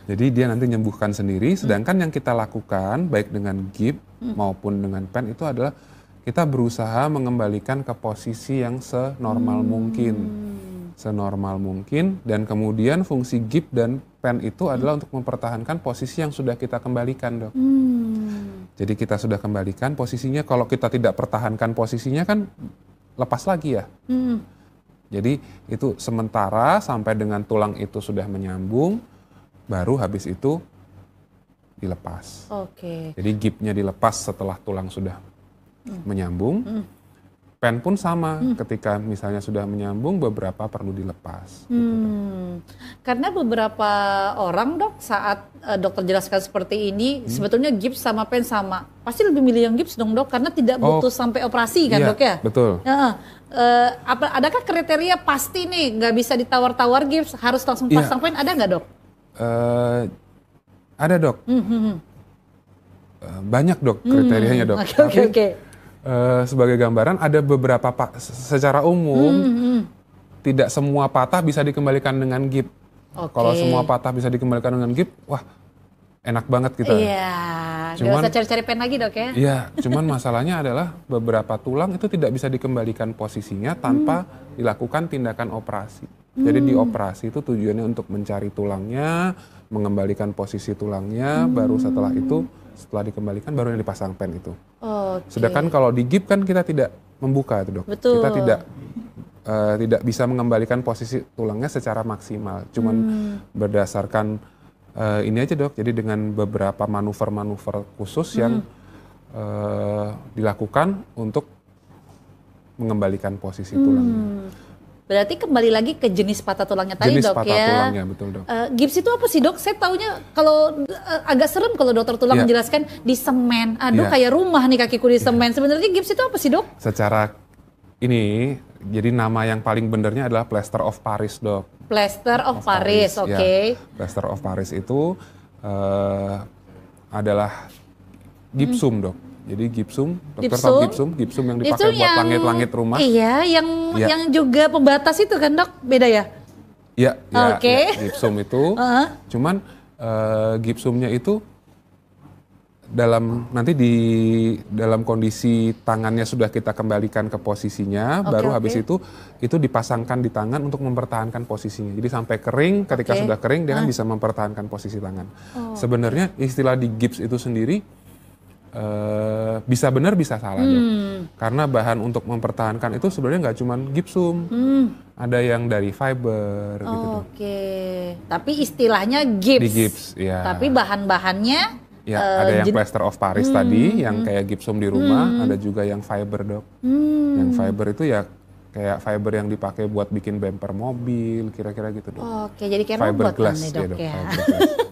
Jadi dia nanti menyembuhkan sendiri, sedangkan yang kita lakukan baik dengan gips maupun dengan pen itu adalah kita berusaha mengembalikan ke posisi yang senormal mungkin. Senormal mungkin, dan kemudian fungsi gips dan pen itu adalah untuk mempertahankan posisi yang sudah kita kembalikan dok. Jadi kita sudah kembalikan posisinya, kalau kita tidak pertahankan posisinya kan lepas lagi ya. Jadi itu sementara sampai dengan tulang itu sudah menyambung, baru habis itu dilepas. Jadi gipsnya dilepas setelah tulang sudah menyambung. Pen pun sama, ketika misalnya sudah menyambung, beberapa perlu dilepas. Karena beberapa orang dok, saat dokter jelaskan seperti ini, sebetulnya gips sama pen sama. Pasti lebih milih yang gips dong dok, karena tidak butuh sampai operasi kan dok ya? Betul. Adakah kriteria pasti nih, nggak bisa ditawar-tawar gips, harus langsung pasang pen, ada nggak dok? Ada dok. Banyak dok kriterianya dok. Oke. Sebagai gambaran, ada beberapa secara umum tidak semua patah bisa dikembalikan dengan gips. Kalau semua patah bisa dikembalikan dengan gips, wah enak banget kita. Iya, nggak usah cari-cari pen lagi dok ya. Iya, cuman masalahnya adalah beberapa tulang itu tidak bisa dikembalikan posisinya tanpa dilakukan tindakan operasi. Jadi di operasi itu tujuannya untuk mencari tulangnya, mengembalikan posisi tulangnya, baru setelah itu, setelah dikembalikan baru yang dipasang pen itu. Sedangkan kalau di gips kan kita tidak membuka itu dok. Betul. Kita tidak bisa mengembalikan posisi tulangnya secara maksimal. Cuman berdasarkan ini aja dok. Jadi dengan beberapa manuver-manuver khusus yang dilakukan untuk mengembalikan posisi tulangnya. Berarti kembali lagi ke jenis patah tulangnya tadi jenis dok patah ya. tulangnya, betul dok. Gips itu apa sih dok? Saya taunya kalau agak serem kalau dokter tulang menjelaskan di semen. Aduh kayak rumah nih kakiku di semen. Sebenarnya gips itu apa sih dok? Secara ini, jadi nama yang paling benernya adalah Plaster of Paris dok. Plaster of Paris, oke. Plaster of Paris itu adalah gipsum dok. Jadi gipsum, dokter tahu gipsum yang dipakai buat langit-langit rumah. Iya, yang juga pembatas itu kan dok, beda ya? Iya, gipsum itu. Cuman gipsumnya itu nanti di dalam kondisi tangannya sudah kita kembalikan ke posisinya, baru habis itu dipasangkan di tangan untuk mempertahankan posisinya. Jadi sampai kering, ketika sudah kering dia kan bisa mempertahankan posisi tangan. Sebenarnya istilah di gips itu sendiri bisa benar bisa salah dok. Karena bahan untuk mempertahankan itu sebenarnya nggak cuma gipsum, ada yang dari fiber gitu dok. Tapi istilahnya gips. Di gips, ya. Tapi bahan-bahannya ada yang plaster of Paris tadi, yang kayak gipsum di rumah, ada juga yang fiber dok. Yang fiber itu ya kayak fiber yang dipakai buat bikin bumper mobil, kira-kira gitu dok. Jadi kayak fiber robot glass nih dok ya.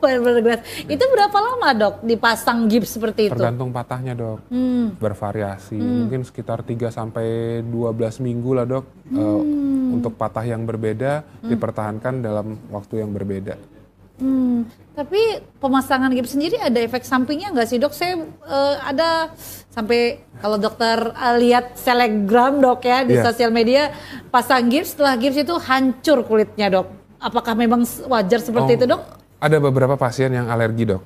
Fiberglass. Itu berapa lama dok dipasang gips seperti itu? Tergantung patahnya dok, bervariasi. Mungkin sekitar 3-12 minggu lah dok. Untuk patah yang berbeda dipertahankan dalam waktu yang berbeda. Tapi pemasangan gips sendiri ada efek sampingnya nggak sih dok? Saya ada sampai kalau dokter lihat selebgram dok ya di sosial media, pasang gips, setelah gips itu hancur kulitnya dok. Apakah memang wajar seperti itu dok? Ada beberapa pasien yang alergi dok.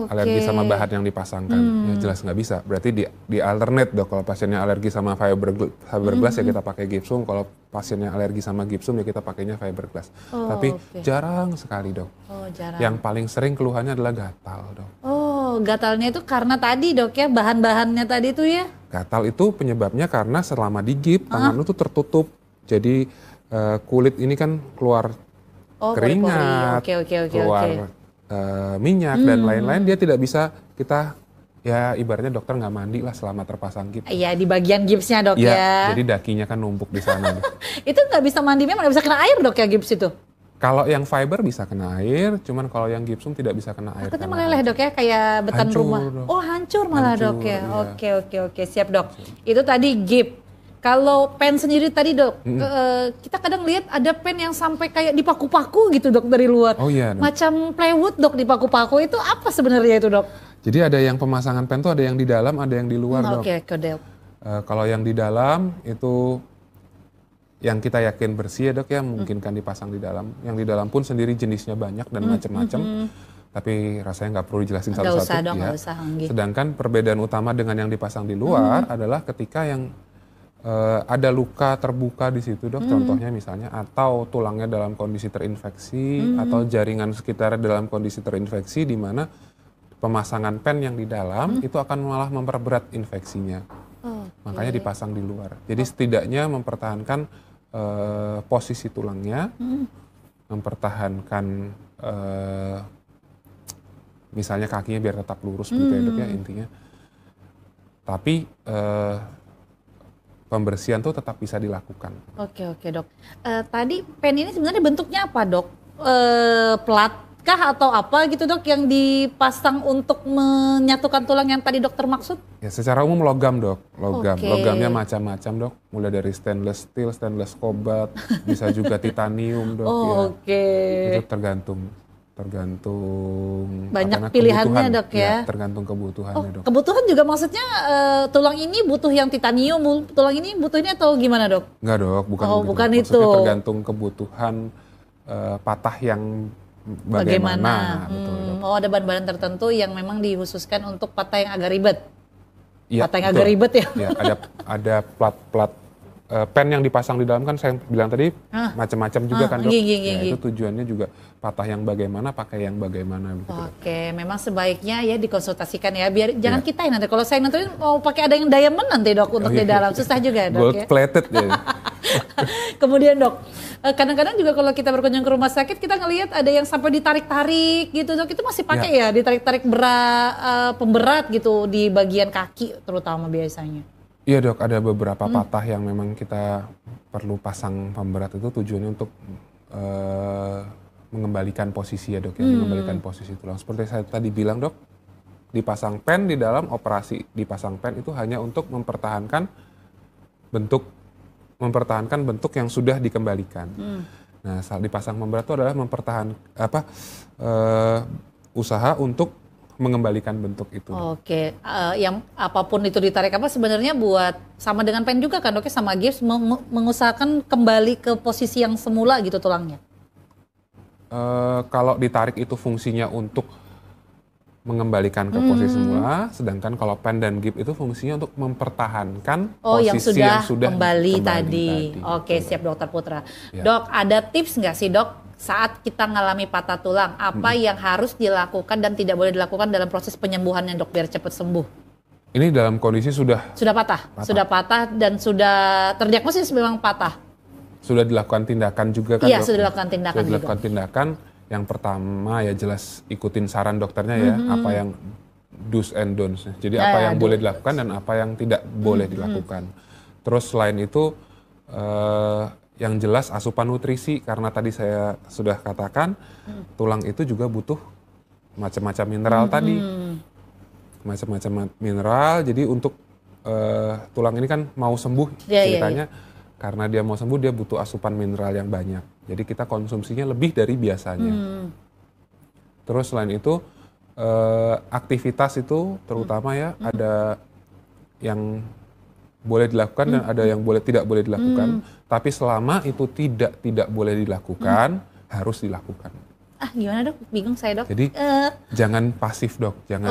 Alergi sama bahan yang dipasangkan. Ya jelas nggak bisa. Berarti di alternate dok. Kalau pasiennya alergi sama fiberglass ya kita pakai gipsum. Kalau pasiennya alergi sama gipsum ya kita pakainya fiberglass. Tapi jarang sekali dok. Jarang. Yang paling sering keluhannya adalah gatal dok. Gatalnya itu karena tadi dok ya, bahan-bahannya tadi itu ya? Gatal itu penyebabnya karena selama di gips tangan itu tertutup. Jadi kulit ini kan keluar Oh, keringat, pori-pori. Oke. keluar minyak dan lain-lain, dia tidak bisa kita, ya ibaratnya dokter nggak mandi lah selama terpasang gips. Iya, di bagian gipsnya dok Iya, ya. jadi dakinya kan numpuk di sana. Dok. Itu nggak bisa mandi, memang nggak bisa kena air dok ya gips itu? Kalau yang fiber bisa kena air, cuman kalau yang gipsum tidak bisa kena air. Takutnya karena meleleh dok ya, kayak beton hancur, rumah. dok. Oh hancur malah dok ya. Hancur, iya. Oke, siap dok. Itu tadi gips. Kalau pen sendiri tadi dok, kita kadang lihat ada pen yang sampai kayak dipaku-paku gitu dok dari luar. Oh iya. Dok. Macam plywood dok dipaku-paku, itu apa sebenarnya itu dok? Jadi ada yang pemasangan pen tuh ada yang di dalam, ada yang di luar dok. Oke, dok. Kalau yang di dalam itu yang kita yakin bersih ya dok ya, mungkin kan dipasang di dalam. Yang di dalam pun sendiri jenisnya banyak dan macam-macam. Tapi rasanya nggak perlu dijelasin satu-satu. Nggak usah dok, ya. nggak usah. Sedangkan perbedaan utama dengan yang dipasang di luar adalah ketika yang ada luka terbuka di situ dok, contohnya misalnya, atau tulangnya dalam kondisi terinfeksi, atau jaringan sekitar dalam kondisi terinfeksi, di mana pemasangan pen yang di dalam itu akan malah memperberat infeksinya. Makanya dipasang di luar. Jadi setidaknya mempertahankan posisi tulangnya, mempertahankan misalnya kakinya biar tetap lurus begitu ya dok ya intinya. Tapi pembersihan tuh tetap bisa dilakukan. Oke dok. Tadi pen ini sebenarnya bentuknya apa dok? Plat kah atau apa gitu dok yang dipasang untuk menyatukan tulang yang tadi dokter maksud? Ya secara umum logam dok, logam. Oke. Logamnya macam-macam dok, mulai dari stainless steel, stainless cobalt, bisa juga titanium dok. Oh, ya. oke. Itu tergantung Banyak karena pilihannya kebutuhan. dok ya? Tergantung kebutuhannya dok. Kebutuhan juga maksudnya tulang ini butuh yang titanium, tulang ini butuh ini atau gimana dok? Enggak dok, bukan Oh, begitu. bukan Maksudnya itu. tergantung kebutuhan patah yang bagaimana. Betul, dok. Oh ada bahan-bahan tertentu yang memang dikhususkan untuk patah yang agak ribet. Iya, Patah yang betul. agak ribet ya? Ya, ada plat-plat pen yang dipasang di dalam kan saya bilang tadi macam-macam juga kan dok. Ya, itu tujuannya juga patah yang bagaimana, pakai yang bagaimana. Begitu, dok. Oke, memang sebaiknya ya dikonsultasikan ya, biar jangan kita yang nanti. Kalau saya nanti mau pakai ada yang diamond nanti dok untuk di dalam, susah juga dok Gold ya. plated ya. Kemudian dok, kadang-kadang juga kalau kita berkunjung ke rumah sakit kita ngelihat ada yang sampai ditarik-tarik gitu dok, itu masih pakai ya ditarik-tarik pemberat gitu di bagian kaki terutama biasanya. Iya dok, ada beberapa patah yang memang kita perlu pasang pemberat itu tujuannya untuk mengembalikan posisi ya dok ya, mengembalikan posisi tulang. Seperti saya tadi bilang dok, dipasang pen di dalam operasi, dipasang pen itu hanya untuk mempertahankan bentuk yang sudah dikembalikan. Nah, saat dipasang pemberat itu adalah usaha untuk mengembalikan bentuk itu. Oke, yang apapun itu ditarik apa sebenarnya buat sama dengan pen juga kan dok, sama gips mengusahakan kembali ke posisi yang semula gitu tulangnya. Kalau ditarik itu fungsinya untuk mengembalikan ke posisi semula, sedangkan kalau pen dan gips itu fungsinya untuk mempertahankan posisi yang sudah kembali tadi. Oke, siap dokter Putra. Ya. Dok, ada tips nggak sih dok saat kita mengalami patah tulang, apa yang harus dilakukan dan tidak boleh dilakukan dalam proses penyembuhannya dok biar cepat sembuh? Ini dalam kondisi sudah patah dan sudah terdiagnosis memang patah. Sudah dilakukan tindakan juga kan? Iya, dok? sudah dilakukan tindakan. Sudah dilakukan tindakan. Yang pertama ya jelas ikutin saran dokternya ya, apa yang do's and don'ts. Jadi apa yang boleh dilakukan dan apa yang tidak boleh dilakukan. Terus selain itu yang jelas asupan nutrisi, karena tadi saya sudah katakan tulang itu juga butuh macam-macam mineral tadi. Macam-macam mineral, jadi untuk tulang ini kan mau sembuh ceritanya. Karena dia mau sembuh dia butuh asupan mineral yang banyak. Jadi kita konsumsinya lebih dari biasanya. Terus selain itu aktivitas itu terutama ya ada yang boleh dilakukan dan ada yang tidak boleh dilakukan. Tapi selama itu tidak boleh dilakukan, harus dilakukan. Gimana dok? Bingung saya dok. Jadi jangan pasif dok, jangan.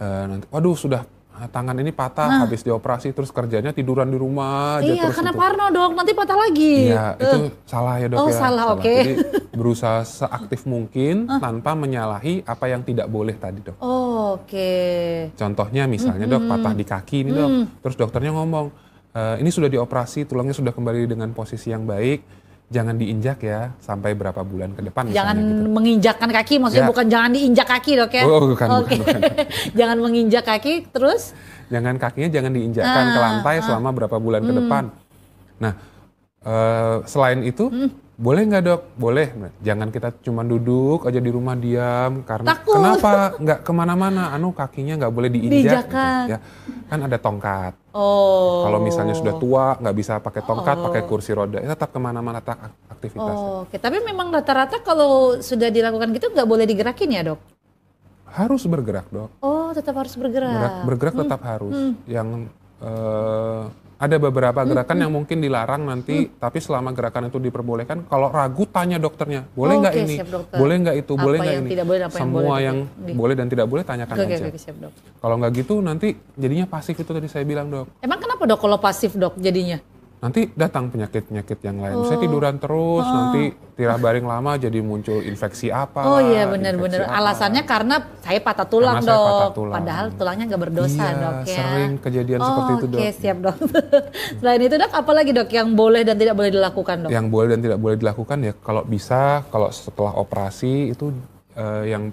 Nanti, waduh sudah tangan ini patah habis dioperasi terus kerjanya tiduran di rumah aja terus. Karena itu. parno dok, nanti patah lagi. Iya, itu salah ya dok ya. Salah. Oke. Jadi berusaha seaktif mungkin tanpa menyalahi apa yang tidak boleh tadi dok. Oke. Contohnya misalnya dok patah di kaki ini dok, terus dokternya ngomong ini sudah dioperasi, tulangnya sudah kembali dengan posisi yang baik. jangan diinjak ya sampai berapa bulan ke depan. Jangan misalnya gitu. menginjakkan kaki, maksudnya Ya. bukan jangan diinjak kaki dok ya? Oh, bukan, Oke. bukan. Jangan menginjak kaki, terus? Kakinya jangan diinjakkan ke lantai selama berapa bulan ke depan. Nah, selain itu, boleh nggak dok? Boleh. Jangan kita cuma duduk aja di rumah diam. Karena Takut. kenapa? Nggak kemana-mana. Kakinya nggak boleh diinjak. Gitu, ya. Kan ada tongkat. Oh. Kalau misalnya sudah tua, nggak bisa pakai tongkat, pakai kursi roda, ya tetap kemana-mana aktivitas. Oh, oke. Tapi memang rata-rata kalau sudah dilakukan gitu nggak boleh digerakin ya dok? Harus bergerak dok. Oh, tetap harus bergerak. Bergerak tetap harus. Yang ada beberapa gerakan yang mungkin dilarang nanti, tapi selama gerakan itu diperbolehkan, kalau ragu tanya dokternya, boleh nggak Oke, ini, siap, dokter. boleh nggak itu, Apa boleh nggak yang ini. tidak boleh, apa yang Semua boleh, yang oke. boleh dan tidak boleh tanyakan Oke, aja. oke, siap dok. Kalau nggak gitu nanti jadinya pasif itu tadi saya bilang dok. Emang kenapa dok kalau pasif dok jadinya? Nanti datang penyakit-penyakit yang lain. Misalnya tiduran terus, nanti tirah baring lama jadi muncul infeksi apa. Oh iya infeksi benar-benar. apa. Alasannya karena saya patah tulang Karena saya dok. patah tulang. Padahal tulangnya nggak berdosa Iya, dok ya. sering kejadian seperti itu, Dok. Oke siap dok. Selain itu dok, apa lagi dok yang boleh dan tidak boleh dilakukan dok? Yang boleh dan tidak boleh dilakukan ya kalau bisa, kalau setelah operasi itu yang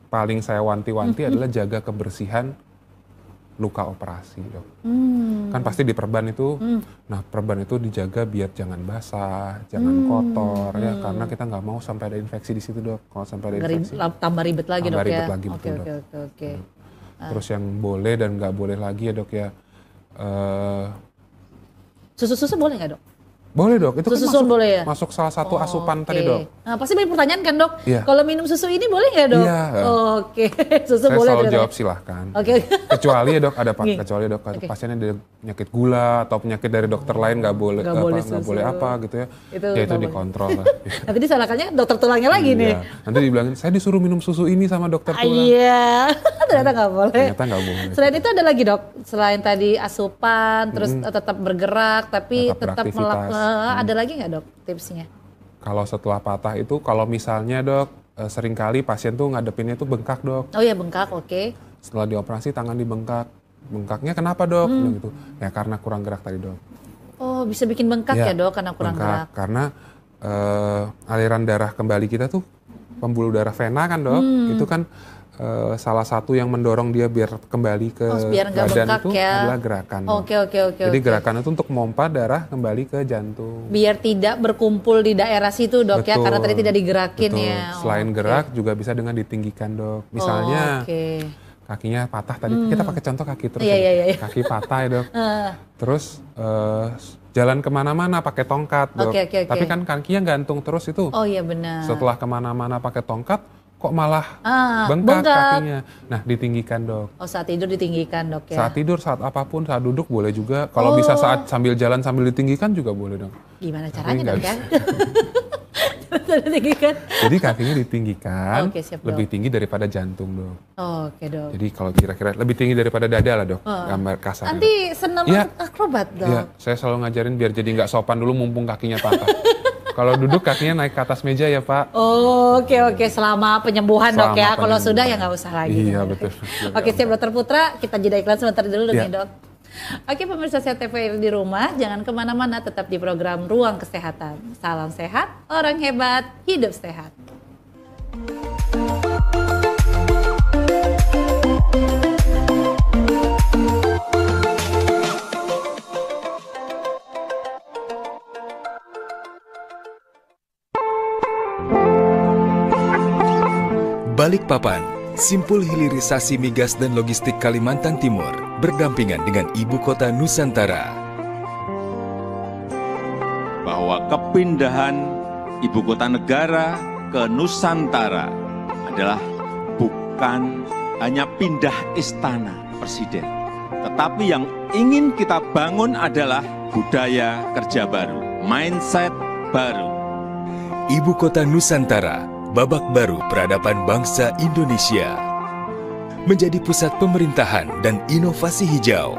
paling saya wanti-wanti adalah jaga kebersihan luka operasi dok. Kan pasti di perban itu, nah perban itu dijaga biar jangan basah, jangan kotor ya, karena kita nggak mau sampai ada infeksi di situ dok. Kalau sampai ada infeksi, Tambah ribet lagi tambah dok ribet ya? lagi, Oke betul, oke Dok. oke oke. Terus yang boleh dan nggak boleh lagi ya dok ya, Susu-susu boleh nggak dok? boleh dok. Itu Susu kan boleh ya? masuk salah satu asupan Oke. tadi dok. Nah, pasti banyak pertanyaan kan dok? Iya. Kalau minum susu ini boleh nggak dok? Iya. Oke, susu Saya boleh. selalu tidak jawab ya? silahkan. Oke. Kecuali ya dok ada Nih. kecuali dok Oke. pasiennya ada penyakit gula atau penyakit dari dokter lain nggak boleh Nggak boleh nggak susu. boleh apa gitu ya. Itu Ya itu nggak boleh. dikontrol lah. Nanti disalahkannya dokter tulangnya lagi nih. Iya. Nanti dibilangin saya disuruh minum susu ini sama dokter tulang. Iya, ternyata nggak boleh. Ternyata nggak boleh. Selain itu ada lagi dok, selain tadi asupan, terus tetap bergerak, tapi Tetap tetap beraktivitas. ada lagi nggak dok tipsnya? Kalau setelah patah itu kalau misalnya dok seringkali pasien tuh ngadepinnya tuh bengkak dok. Oh ya bengkak, oke. Setelah dioperasi tangan dibengkak. Bengkaknya kenapa dok? Bilang gitu. Ya karena kurang gerak tadi dok. Oh bisa bikin bengkak ya dok karena kurang bengkak. gerak. Karena aliran darah kembali kita tuh pembuluh darah vena kan dok, itu kan salah satu yang mendorong dia biar kembali ke biar nggak badan bengkak itu ya. adalah gerakan. Dok. Oke. Jadi gerakan itu untuk memompa darah kembali ke jantung. Biar tidak berkumpul di daerah situ dok ya, Betul. karena tadi tidak digerakin Betul. ya. Selain Oke. gerak juga bisa dengan ditinggikan dok. Misalnya Oke. kakinya patah tadi, kita pakai contoh kaki terus. Iya, ya. iya. Kaki patah ya dok. Terus jalan kemana-mana pakai tongkat dok. Oke. Tapi kan kakinya gantung terus itu. Oh iya benar. Setelah kemana-mana pakai tongkat, kok malah bengkak. bengkak kakinya. Nah ditinggikan dok. Oh saat tidur ditinggikan dok ya. Saat tidur, saat apapun, saat duduk boleh juga. Kalau bisa saat sambil jalan sambil ditinggikan juga boleh dok. Gimana caranya nggak dok ya? Ditinggikan. Jadi kakinya ditinggikan, Oke, siap, Dok. lebih tinggi daripada jantung dok. Oke dok. Jadi kalau kira-kira lebih tinggi daripada dada lah dok, gambar kasar. Nanti senam Iya. akrobat dok. Iya, saya selalu ngajarin biar jadi nggak sopan dulu mumpung kakinya patah. Kalau duduk kakinya naik ke atas meja ya Pak. Oke. Selama penyembuhan dok Selama ya. Kalau penyembuhan. sudah ya nggak usah lagi. Iya betul. Oke siap dokter Putra. Kita jeda iklan sebentar dulu Iya. nih dok. Oke pemirsa Sehat TVRI di rumah. Jangan kemana-mana, tetap di program Ruang Kesehatan. Salam sehat, orang hebat, hidup sehat. Balikpapan, simpul hilirisasi migas dan logistik Kalimantan Timur, berdampingan dengan ibu kota Nusantara. Bahwa kepindahan ibu kota negara ke Nusantara adalah bukan hanya pindah istana presiden, tetapi yang ingin kita bangun adalah budaya kerja baru, mindset baru. Ibu kota Nusantara, babak baru peradaban bangsa Indonesia. Menjadi pusat pemerintahan dan inovasi hijau.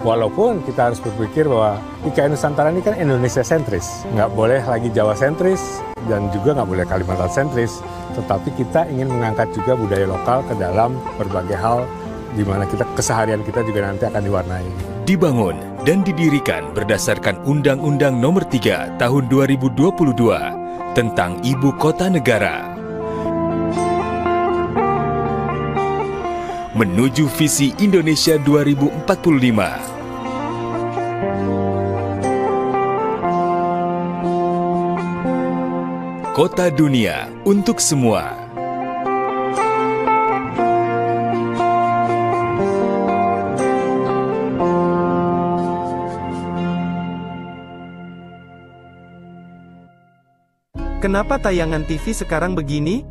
Walaupun kita harus berpikir bahwa IKN Nusantara ini kan Indonesia sentris, nggak boleh lagi Jawa sentris dan juga nggak boleh Kalimantan sentris. Tetapi kita ingin mengangkat juga budaya lokal ke dalam berbagai hal di mana kita keseharian kita juga nanti akan diwarnai. dibangun dan didirikan berdasarkan Undang-Undang Nomor 3 Tahun 2022 tentang Ibu Kota Negara. Menuju visi Indonesia 2045. Kota dunia untuk semua. Kenapa tayangan TV sekarang begini?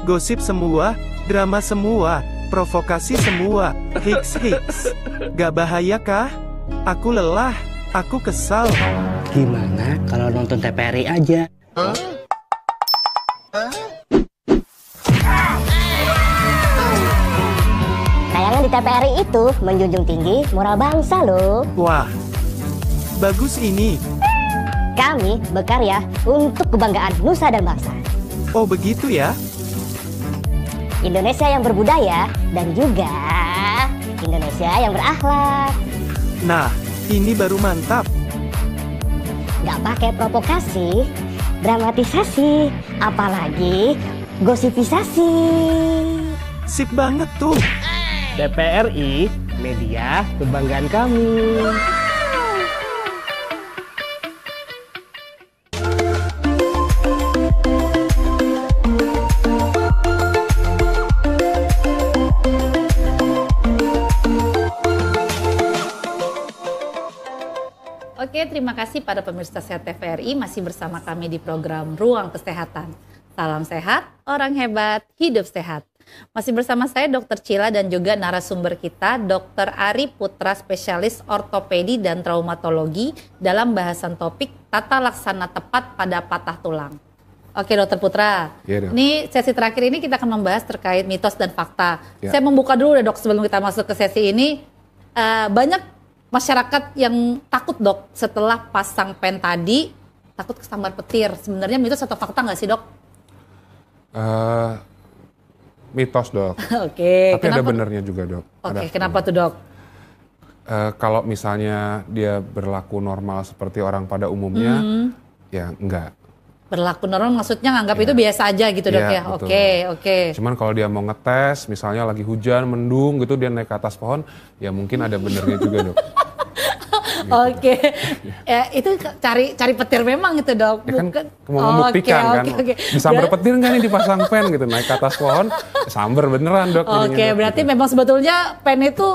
Gosip semua, drama semua, provokasi semua, hiks. Gak bahaya kah? Aku lelah, aku kesal. Gimana kalau nonton TVRI aja? Tayangan di TVRI itu menjunjung tinggi moral bangsa loh. Wah, bagus ini. Kami berkarya untuk kebanggaan nusa dan bangsa. Oh begitu ya? Indonesia yang berbudaya dan juga Indonesia yang berakhlak. Nah, ini baru mantap. Gak pakai provokasi, dramatisasi, apalagi gosipisasi. Sip banget tuh. TVRI, media kebanggaan kami. Oke, terima kasih pada pemirsa Sehat TVRI masih bersama kami di program Ruang Kesehatan. Salam sehat, orang hebat, hidup sehat. Masih bersama saya Dr. Cila dan juga narasumber kita Dr. Ari Putra, spesialis ortopedi dan traumatologi dalam bahasan topik tata laksana tepat pada patah tulang. Oke Dr. Putra, ini sesi terakhir ini kita akan membahas terkait mitos dan fakta. Saya membuka dulu ya dok sebelum kita masuk ke sesi ini. Banyak masyarakat yang takut dok setelah pasang pen tadi, takut kesambar petir. Sebenarnya mitos atau fakta nggak sih dok? Mitos dok. Oke. Tapi ada benernya juga dok. Oke, kenapa tuh dok? Kalau misalnya dia berlaku normal seperti orang pada umumnya, ya enggak. Berlaku normal maksudnya nganggap itu biasa aja gitu dok ya? Oke. Cuman kalau dia mau ngetes, misalnya lagi hujan, mendung gitu, dia naik ke atas pohon, ya mungkin ada benernya juga dok. Gitu. Oke. Ya, itu cari petir memang itu dok. Ya kan mau membuktikan kan. Disambar petir nggak nih dipasang pen gitu, naik ke atas pohon, sambar beneran dok. Oke, berarti memang sebetulnya pen itu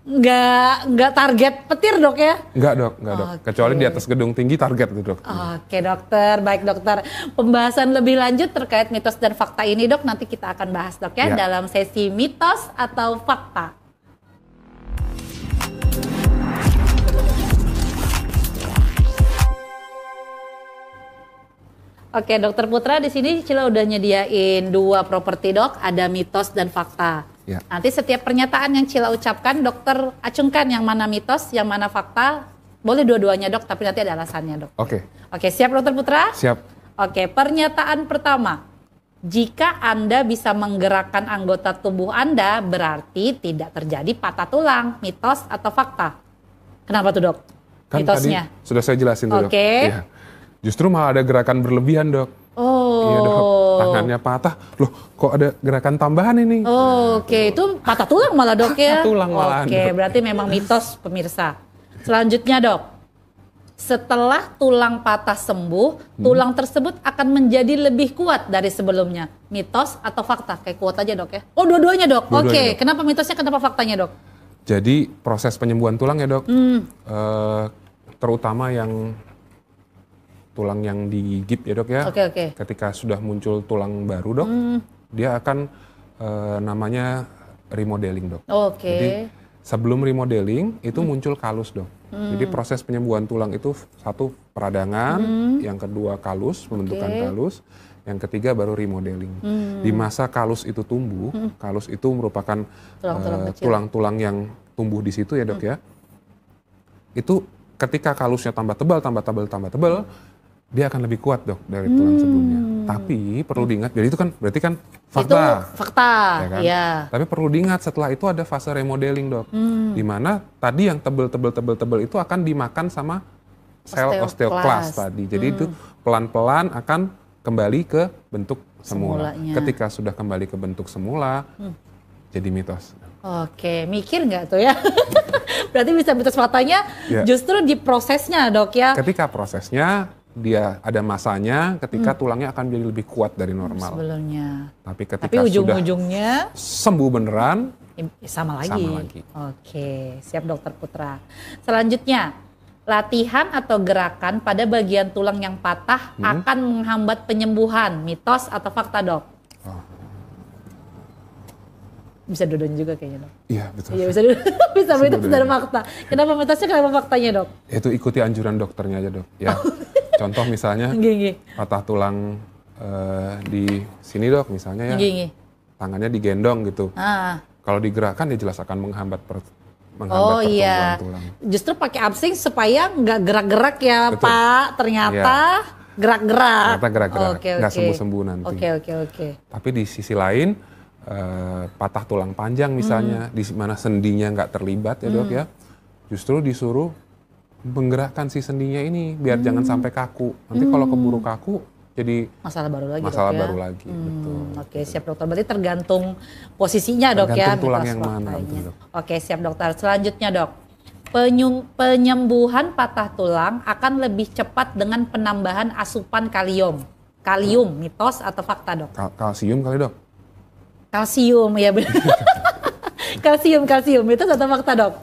nggak target petir dok ya? Enggak dok. Kecuali di atas gedung tinggi target itu dok. Oke dokter, baik dokter. Pembahasan lebih lanjut terkait mitos dan fakta ini dok, nanti kita akan bahas dok ya dalam sesi mitos atau fakta. Oke, Dokter Putra, di sini Cila udah nyediain 2 properti dok, ada mitos dan fakta. Ya. Nanti setiap pernyataan yang Cila ucapkan, dokter acungkan yang mana mitos, yang mana fakta. Boleh dua-duanya dok, tapi nanti ada alasannya dok. Oke, siap Dokter Putra? Siap. Oke, pernyataan pertama. Jika Anda bisa menggerakkan anggota tubuh Anda, berarti tidak terjadi patah tulang. Mitos atau fakta? Kenapa tuh dok? Kan mitosnya. tadi sudah saya jelasin tuh dok. Ya. Justru malah ada gerakan berlebihan dok. Iya dok, tangannya patah. Loh kok ada gerakan tambahan ini? Oke, itu patah tulang malah dok ya? Tulang malahan. Oke, berarti memang mitos pemirsa. Selanjutnya dok, setelah tulang patah sembuh, tulang tersebut akan menjadi lebih kuat dari sebelumnya. Mitos atau fakta? Kayak kuat aja dok ya? Oh dua-duanya dok? Oke, kenapa mitosnya, kenapa faktanya dok? Jadi proses penyembuhan tulang ya dok, terutama yang tulang yang digigit ya dok ya. Oke. Ketika sudah muncul tulang baru dok, dia akan namanya remodeling dok. Jadi sebelum remodeling itu muncul kalus dok. Jadi proses penyembuhan tulang itu satu peradangan, yang kedua kalus, pembentukan kalus, yang ketiga baru remodeling. Di masa kalus itu tumbuh, kalus itu merupakan tulang-tulang yang tumbuh di situ ya dok ya. Itu ketika kalusnya tambah tebal, dia akan lebih kuat dok dari tulang sebelumnya. Tapi perlu diingat, jadi itu kan berarti kan fakta. Itu fakta, ya kan? ya. Tapi perlu diingat setelah itu ada fase remodeling dok, di mana tadi yang tebel itu akan dimakan sama sel osteoklas tadi. Jadi itu pelan-pelan akan kembali ke bentuk semula. Semulanya. Ketika sudah kembali ke bentuk semula, jadi mitos. Oke, mikir nggak tuh ya? Berarti bisa mitos faktanya justru di prosesnya dok ya? Ketika prosesnya, dia ada masanya ketika tulangnya akan menjadi lebih kuat dari normal. Sebelumnya. Tapi ujung-ujungnya sembuh beneran, sama lagi. Oke, siap dokter Putra. Selanjutnya, latihan atau gerakan pada bagian tulang yang patah akan menghambat penyembuhan. Mitos atau fakta dok? Bisa dua-duanya juga kayaknya dok. Iya betul. Iya bisa mitos dan fakta. Kenapa mitosnya, kenapa faktanya dok? Itu ikuti anjuran dokternya aja dok. Ya. Contoh misalnya patah tulang di sini dok misalnya ya, tangannya digendong gitu. Kalau digerakkan dia jelas akan menghambat pertumbuhan tulang. Justru pakai absing supaya nggak gerak-gerak ya Pak. Ternyata gerak-gerak. Ternyata gerak-gerak, nggak sembuh-sembuh nanti. Oke. Tapi di sisi lain patah tulang panjang misalnya, di mana sendinya nggak terlibat ya dok ya, justru disuruh menggerakkan si sendinya ini biar jangan sampai kaku. Nanti kalau keburu kaku jadi masalah baru lagi. Baru lagi. Betul. Oke, siap dokter. Berarti tergantung posisinya dok ya. Tergantung tulang yang mana. Betul, dok. Oke, siap dokter. Selanjutnya dok, penyembuhan patah tulang akan lebih cepat dengan penambahan asupan kalium. Kalium, mitos atau fakta dok? Kalsium kali dok. Kalsium ya benar. kalsium, mitos atau fakta dok?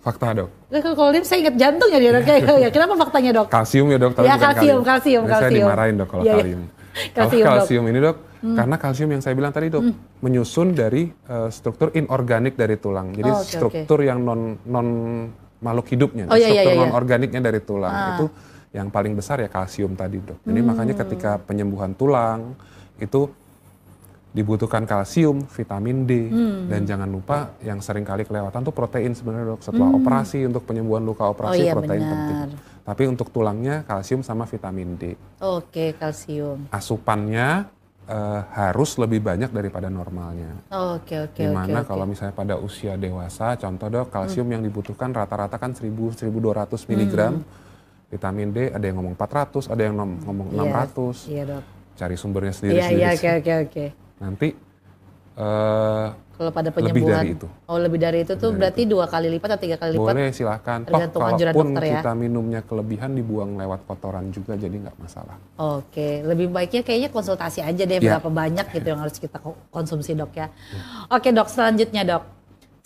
Fakta dok. Kalau saya ingat jantungnya dia dok. Ya, kenapa faktanya dok? Kalsium ya dok. Ya kalsium. Saya dimarahin dok kalau kalium. Kalsium ini dok, karena kalsium yang saya bilang tadi dok, menyusun dari struktur inorganik dari tulang. Jadi struktur yang non makhluk hidupnya, struktur non organiknya dari tulang itu yang paling besar ya kalsium tadi dok. Jadi makanya ketika penyembuhan tulang itu dibutuhkan kalsium, vitamin D, dan jangan lupa yang sering kali kelewatan tuh protein sebenarnya dok. Setelah operasi, untuk penyembuhan luka operasi protein penting. Tapi untuk tulangnya kalsium sama vitamin D. Oke, kalsium. Asupannya harus lebih banyak daripada normalnya. Oke. Dimana kalau misalnya pada usia dewasa, contoh dok, kalsium yang dibutuhkan rata-rata kan 1.200 mg. Vitamin D ada yang ngomong 400, ada yang ngomong 600. Iya dok. Cari sumbernya sendiri-sendiri. Iya, oke. Nanti kalau pada penyembuhan lebih dari itu tuh berarti 2 kali lipat atau 3 kali lipat? Boleh silahkan. Tergantung anjuran dokter ya. Kita minumnya kelebihan dibuang lewat kotoran juga, jadi nggak masalah. Oke, lebih baiknya kayaknya konsultasi aja deh berapa banyak gitu yang harus kita konsumsi dok ya. Oke dok, selanjutnya dok,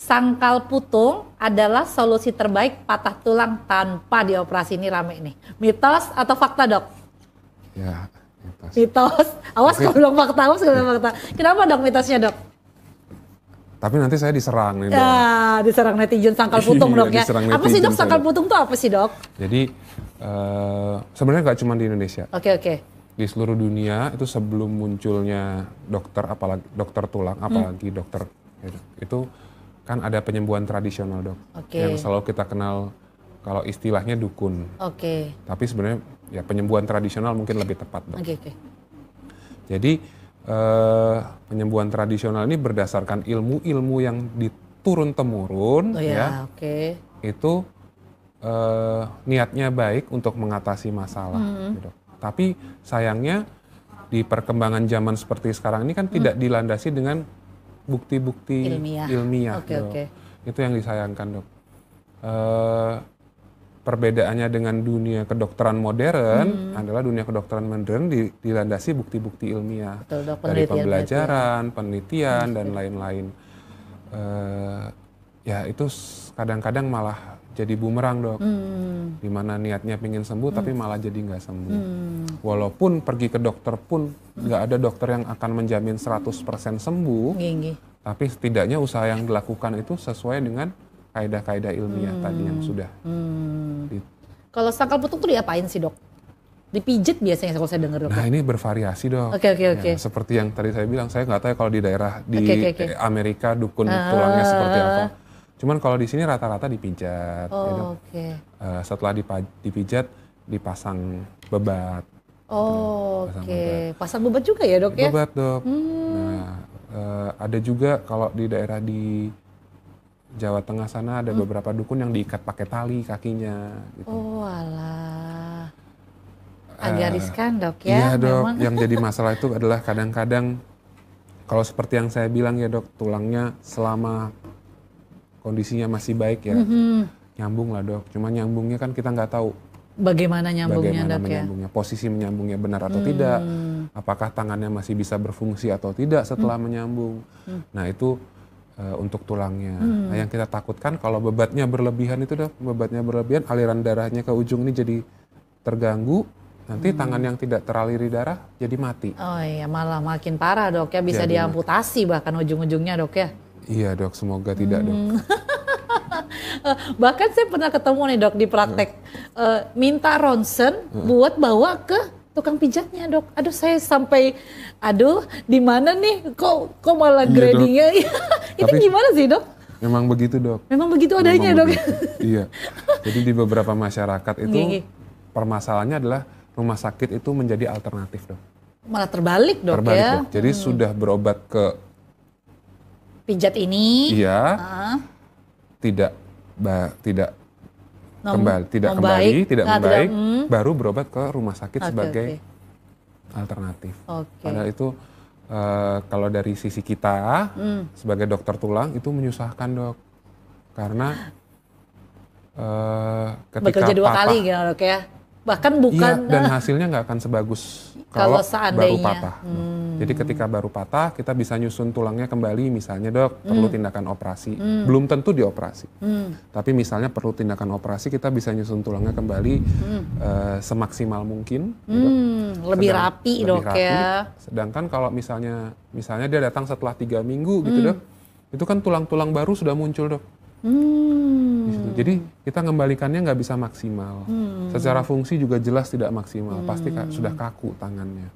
sangkal putung adalah solusi terbaik patah tulang tanpa dioperasi. Ini rame nih, mitos atau fakta dok? Ya. Mitos. Awas kalau bilang fakta, Kenapa dok mitosnya dok? Tapi nanti saya diserang nih dok. Ya, diserang netizen sangkal putung dok ya. Apa sih dok sangkal putung tuh apa sih dok? Jadi sebenarnya nggak cuma di Indonesia. Oke. Di seluruh dunia itu sebelum munculnya dokter, apalagi dokter tulang, apalagi dokter itu kan ada penyembuhan tradisional dok. Yang selalu kita kenal kalau istilahnya dukun. Tapi sebenarnya ya penyembuhan tradisional mungkin lebih tepat dok. Jadi penyembuhan tradisional ini berdasarkan ilmu-ilmu yang diturun-temurun itu niatnya baik untuk mengatasi masalah. Gitu. Tapi sayangnya di perkembangan zaman seperti sekarang ini kan tidak dilandasi dengan bukti-bukti ilmiah. Itu yang disayangkan dok. Perbedaannya dengan dunia kedokteran modern adalah dunia kedokteran modern dilandasi bukti-bukti ilmiah. Betul, dok, dari pembelajaran, penelitian, dan lain-lain. Ya itu kadang-kadang malah jadi bumerang dok. Dimana niatnya pengen sembuh tapi malah jadi nggak sembuh. Walaupun pergi ke dokter pun nggak ada dokter yang akan menjamin 100% sembuh. Tapi setidaknya usaha yang dilakukan itu sesuai dengan kaidah-kaidah ilmiah tadi yang sudah. Kalau sangkal putung tuh diapain sih dok? Dipijit biasanya kalau saya dengar dok. Nah ini bervariasi dok. Oke. Ya, seperti yang tadi saya bilang, saya nggak tahu kalau di daerah di Amerika dukun tulangnya seperti apa. Cuman kalau di sini rata-rata dipijat. Setelah dipijat dipasang bebat. Oh, Pasang oke. Pasang bebat juga ya dok ya? Bebat dok. Nah, ada juga kalau di daerah di Jawa Tengah sana ada beberapa dukun yang diikat pakai tali kakinya. Gitu. Oh alah. Agak riskan dok ya? Iya dok, memang. yang jadi masalah itu adalah kadang-kadang kalau seperti yang saya bilang ya dok, tulangnya selama kondisinya masih baik ya, nyambung lah dok. Cuma nyambungnya kan kita nggak tahu Bagaimana nyambungnya bagaimana dok menyambungnya, posisi menyambungnya benar atau tidak, apakah tangannya masih bisa berfungsi atau tidak setelah menyambung. Nah itu untuk tulangnya. Nah yang kita takutkan kalau bebatnya berlebihan itu dok, bebatnya berlebihan, aliran darahnya ke ujung ini jadi terganggu, nanti tangan yang tidak teraliri darah jadi mati. Oh iya, malah makin parah dok ya, bisa Jadi diamputasi bahkan ujung-ujungnya dok ya. Iya dok, semoga tidak dok. Bahkan saya pernah ketemu nih dok di praktek, minta ronsen buat bawa ke tukang pijatnya dok. Aduh saya sampai, aduh di mana nih, kok malah Iya, gradingnya? Itu Tapi- gimana sih dok? Memang begitu dok. Memang begitu adanya Memang dok. begitu. Iya. Jadi di beberapa masyarakat itu Iya. permasalahannya adalah rumah sakit itu menjadi alternatif dok. Malah terbalik dok Terbalik ya. dok. Jadi sudah berobat ke Pijat ini. iya, ah, tidak membaik. tidak Nah, membaik, baru berobat ke rumah sakit Oke, sebagai oke. alternatif. Oke. Padahal itu kalau dari sisi kita sebagai dokter tulang itu menyusahkan dok, karena ketika Bekerja dua patah, kali gitu dok ya. Bahkan bukan iya, dan hasilnya nggak akan sebagus kalau kalau baru seandainya. patah. Jadi ketika baru patah kita bisa nyusun tulangnya kembali, misalnya dok perlu tindakan operasi, belum tentu dioperasi, tapi misalnya perlu tindakan operasi kita bisa nyusun tulangnya kembali semaksimal mungkin. Dok. lebih rapi dok ya. Sedangkan kalau misalnya dia datang setelah 3 minggu gitu dok, itu kan tulang-tulang baru sudah muncul dok. Di situ. Jadi kita mengembalikannya nggak bisa maksimal. Secara fungsi juga jelas tidak maksimal. Pasti sudah kaku tangannya.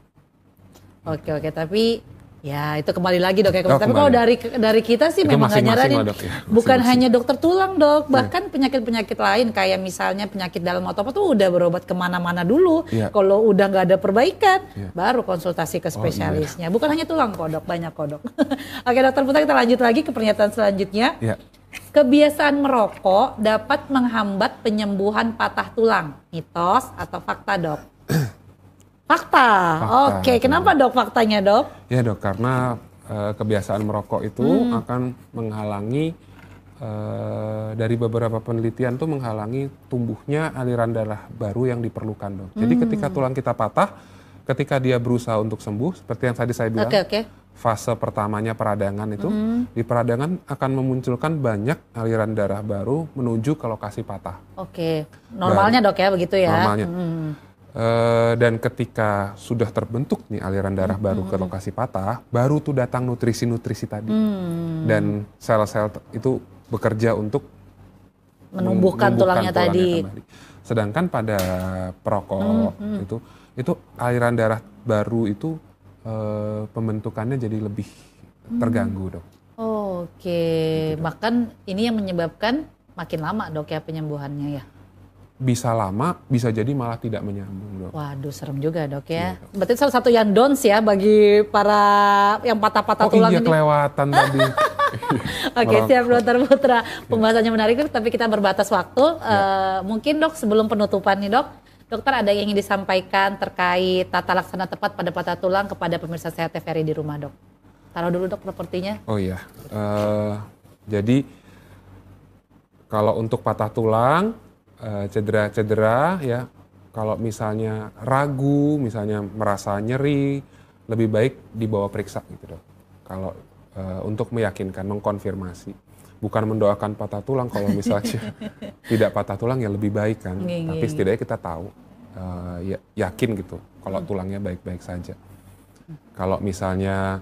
Oke, tapi ya itu kembali lagi dok ya. Oh, Tapi kembali. kalau dari kita sih Itu memang nggak masing-masing nyaranin. lah, dok, ya. Bukan Masing-masing. hanya dokter tulang dok, bahkan penyakit-penyakit lain kayak misalnya penyakit dalam atau apa tuh udah berobat kemana-mana dulu. Iya. Kalau udah nggak ada perbaikan, Iya. baru konsultasi ke iya. spesialisnya. Bukan hanya tulang kok dok, banyak kok dok. Oke dokter Putra, kita lanjut lagi ke pernyataan selanjutnya. Ya. Kebiasaan merokok dapat menghambat penyembuhan patah tulang. Mitos atau fakta dok? Fakta. Oke, kenapa dok faktanya dok? Ya dok, karena kebiasaan merokok itu akan menghalangi dari beberapa penelitian tuh menghalangi tumbuhnya aliran darah baru yang diperlukan dok. Jadi ketika tulang kita patah, ketika dia berusaha untuk sembuh, seperti yang tadi saya bilang, Oke. fase pertamanya peradangan itu, di peradangan akan memunculkan banyak aliran darah baru menuju ke lokasi patah. Oke, normalnya dok ya begitu ya. Normalnya. Dan ketika sudah terbentuk nih aliran darah baru ke lokasi patah, baru tuh datang nutrisi-nutrisi tadi. Dan sel-sel itu bekerja untuk Menumbuhkan tulangnya tadi. kembali. Sedangkan pada perokok itu aliran darah baru itu pembentukannya jadi lebih terganggu dok. Oke, bahkan ini yang menyebabkan makin lama dok ya penyembuhannya ya. Bisa lama, bisa jadi malah tidak menyambung dok. Waduh, serem juga dok ya. Iya, dok. Berarti salah satu yang downs ya bagi para yang patah-patah tulang iya ini. kelewatan tadi. Oke, Merokok. siap dokter Putra. Pembahasannya menarik tapi kita berbatas waktu. Mungkin dok sebelum penutupan nih dok, dokter ada yang ingin disampaikan terkait tata laksana tepat pada patah tulang kepada pemirsa sehat TVRI di rumah dok. Taruh dulu dok propertinya. Oh iya, jadi kalau untuk patah tulang, cedera-cedera ya, kalau misalnya ragu, misalnya merasa nyeri, lebih baik dibawa periksa gitu dok. Kalau untuk meyakinkan, mengkonfirmasi, bukan mendoakan patah tulang. Kalau misalnya tidak patah tulang ya lebih baik kan, tapi setidaknya kita tahu, yakin gitu, kalau tulangnya baik-baik saja. Kalau misalnya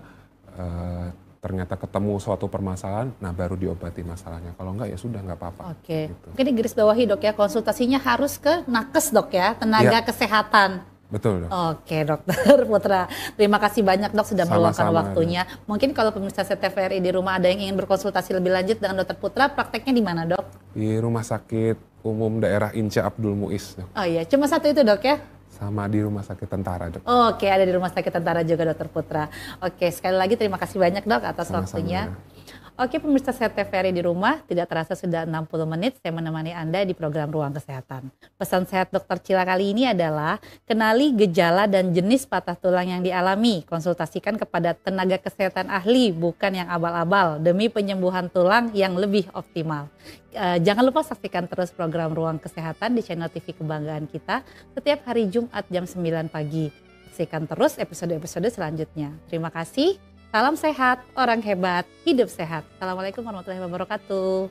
ternyata ketemu suatu permasalahan, nah baru diobati masalahnya. Kalau enggak ya sudah nggak apa-apa. Oke, Gitu. mungkin di garis bawahi dok ya, konsultasinya harus ke nakes dok ya, tenaga Iya. kesehatan. Betul dok. Oke dokter Putra, terima kasih banyak dok sudah meluangkan Sama-sama, waktunya. Mungkin kalau pemirsa TVRI di rumah ada yang ingin berkonsultasi lebih lanjut dengan dokter Putra, prakteknya di mana dok? Di Rumah Sakit Umum Daerah Inca Abdul Muiz, Dok. Oh iya, cuma satu itu Dok ya? Sama di Rumah Sakit Tentara, Dok. Oke, ada di Rumah Sakit Tentara juga Dokter Putra. Oke, sekali lagi terima kasih banyak Dok atas Sama-sama, waktunya. ya. Oke, pemirsa Sehat TVRI di rumah, tidak terasa sudah 60 menit saya menemani Anda di program Ruang Kesehatan. Pesan sehat Dr. Cila kali ini adalah kenali gejala dan jenis patah tulang yang dialami. Konsultasikan kepada tenaga kesehatan ahli, bukan yang abal-abal, demi penyembuhan tulang yang lebih optimal. Jangan lupa saksikan terus program Ruang Kesehatan di channel TV Kebanggaan Kita setiap hari Jumat jam 9 pagi. Saksikan terus episode-episode selanjutnya. Terima kasih. Salam sehat, orang hebat, hidup sehat. Assalamualaikum warahmatullahi wabarakatuh.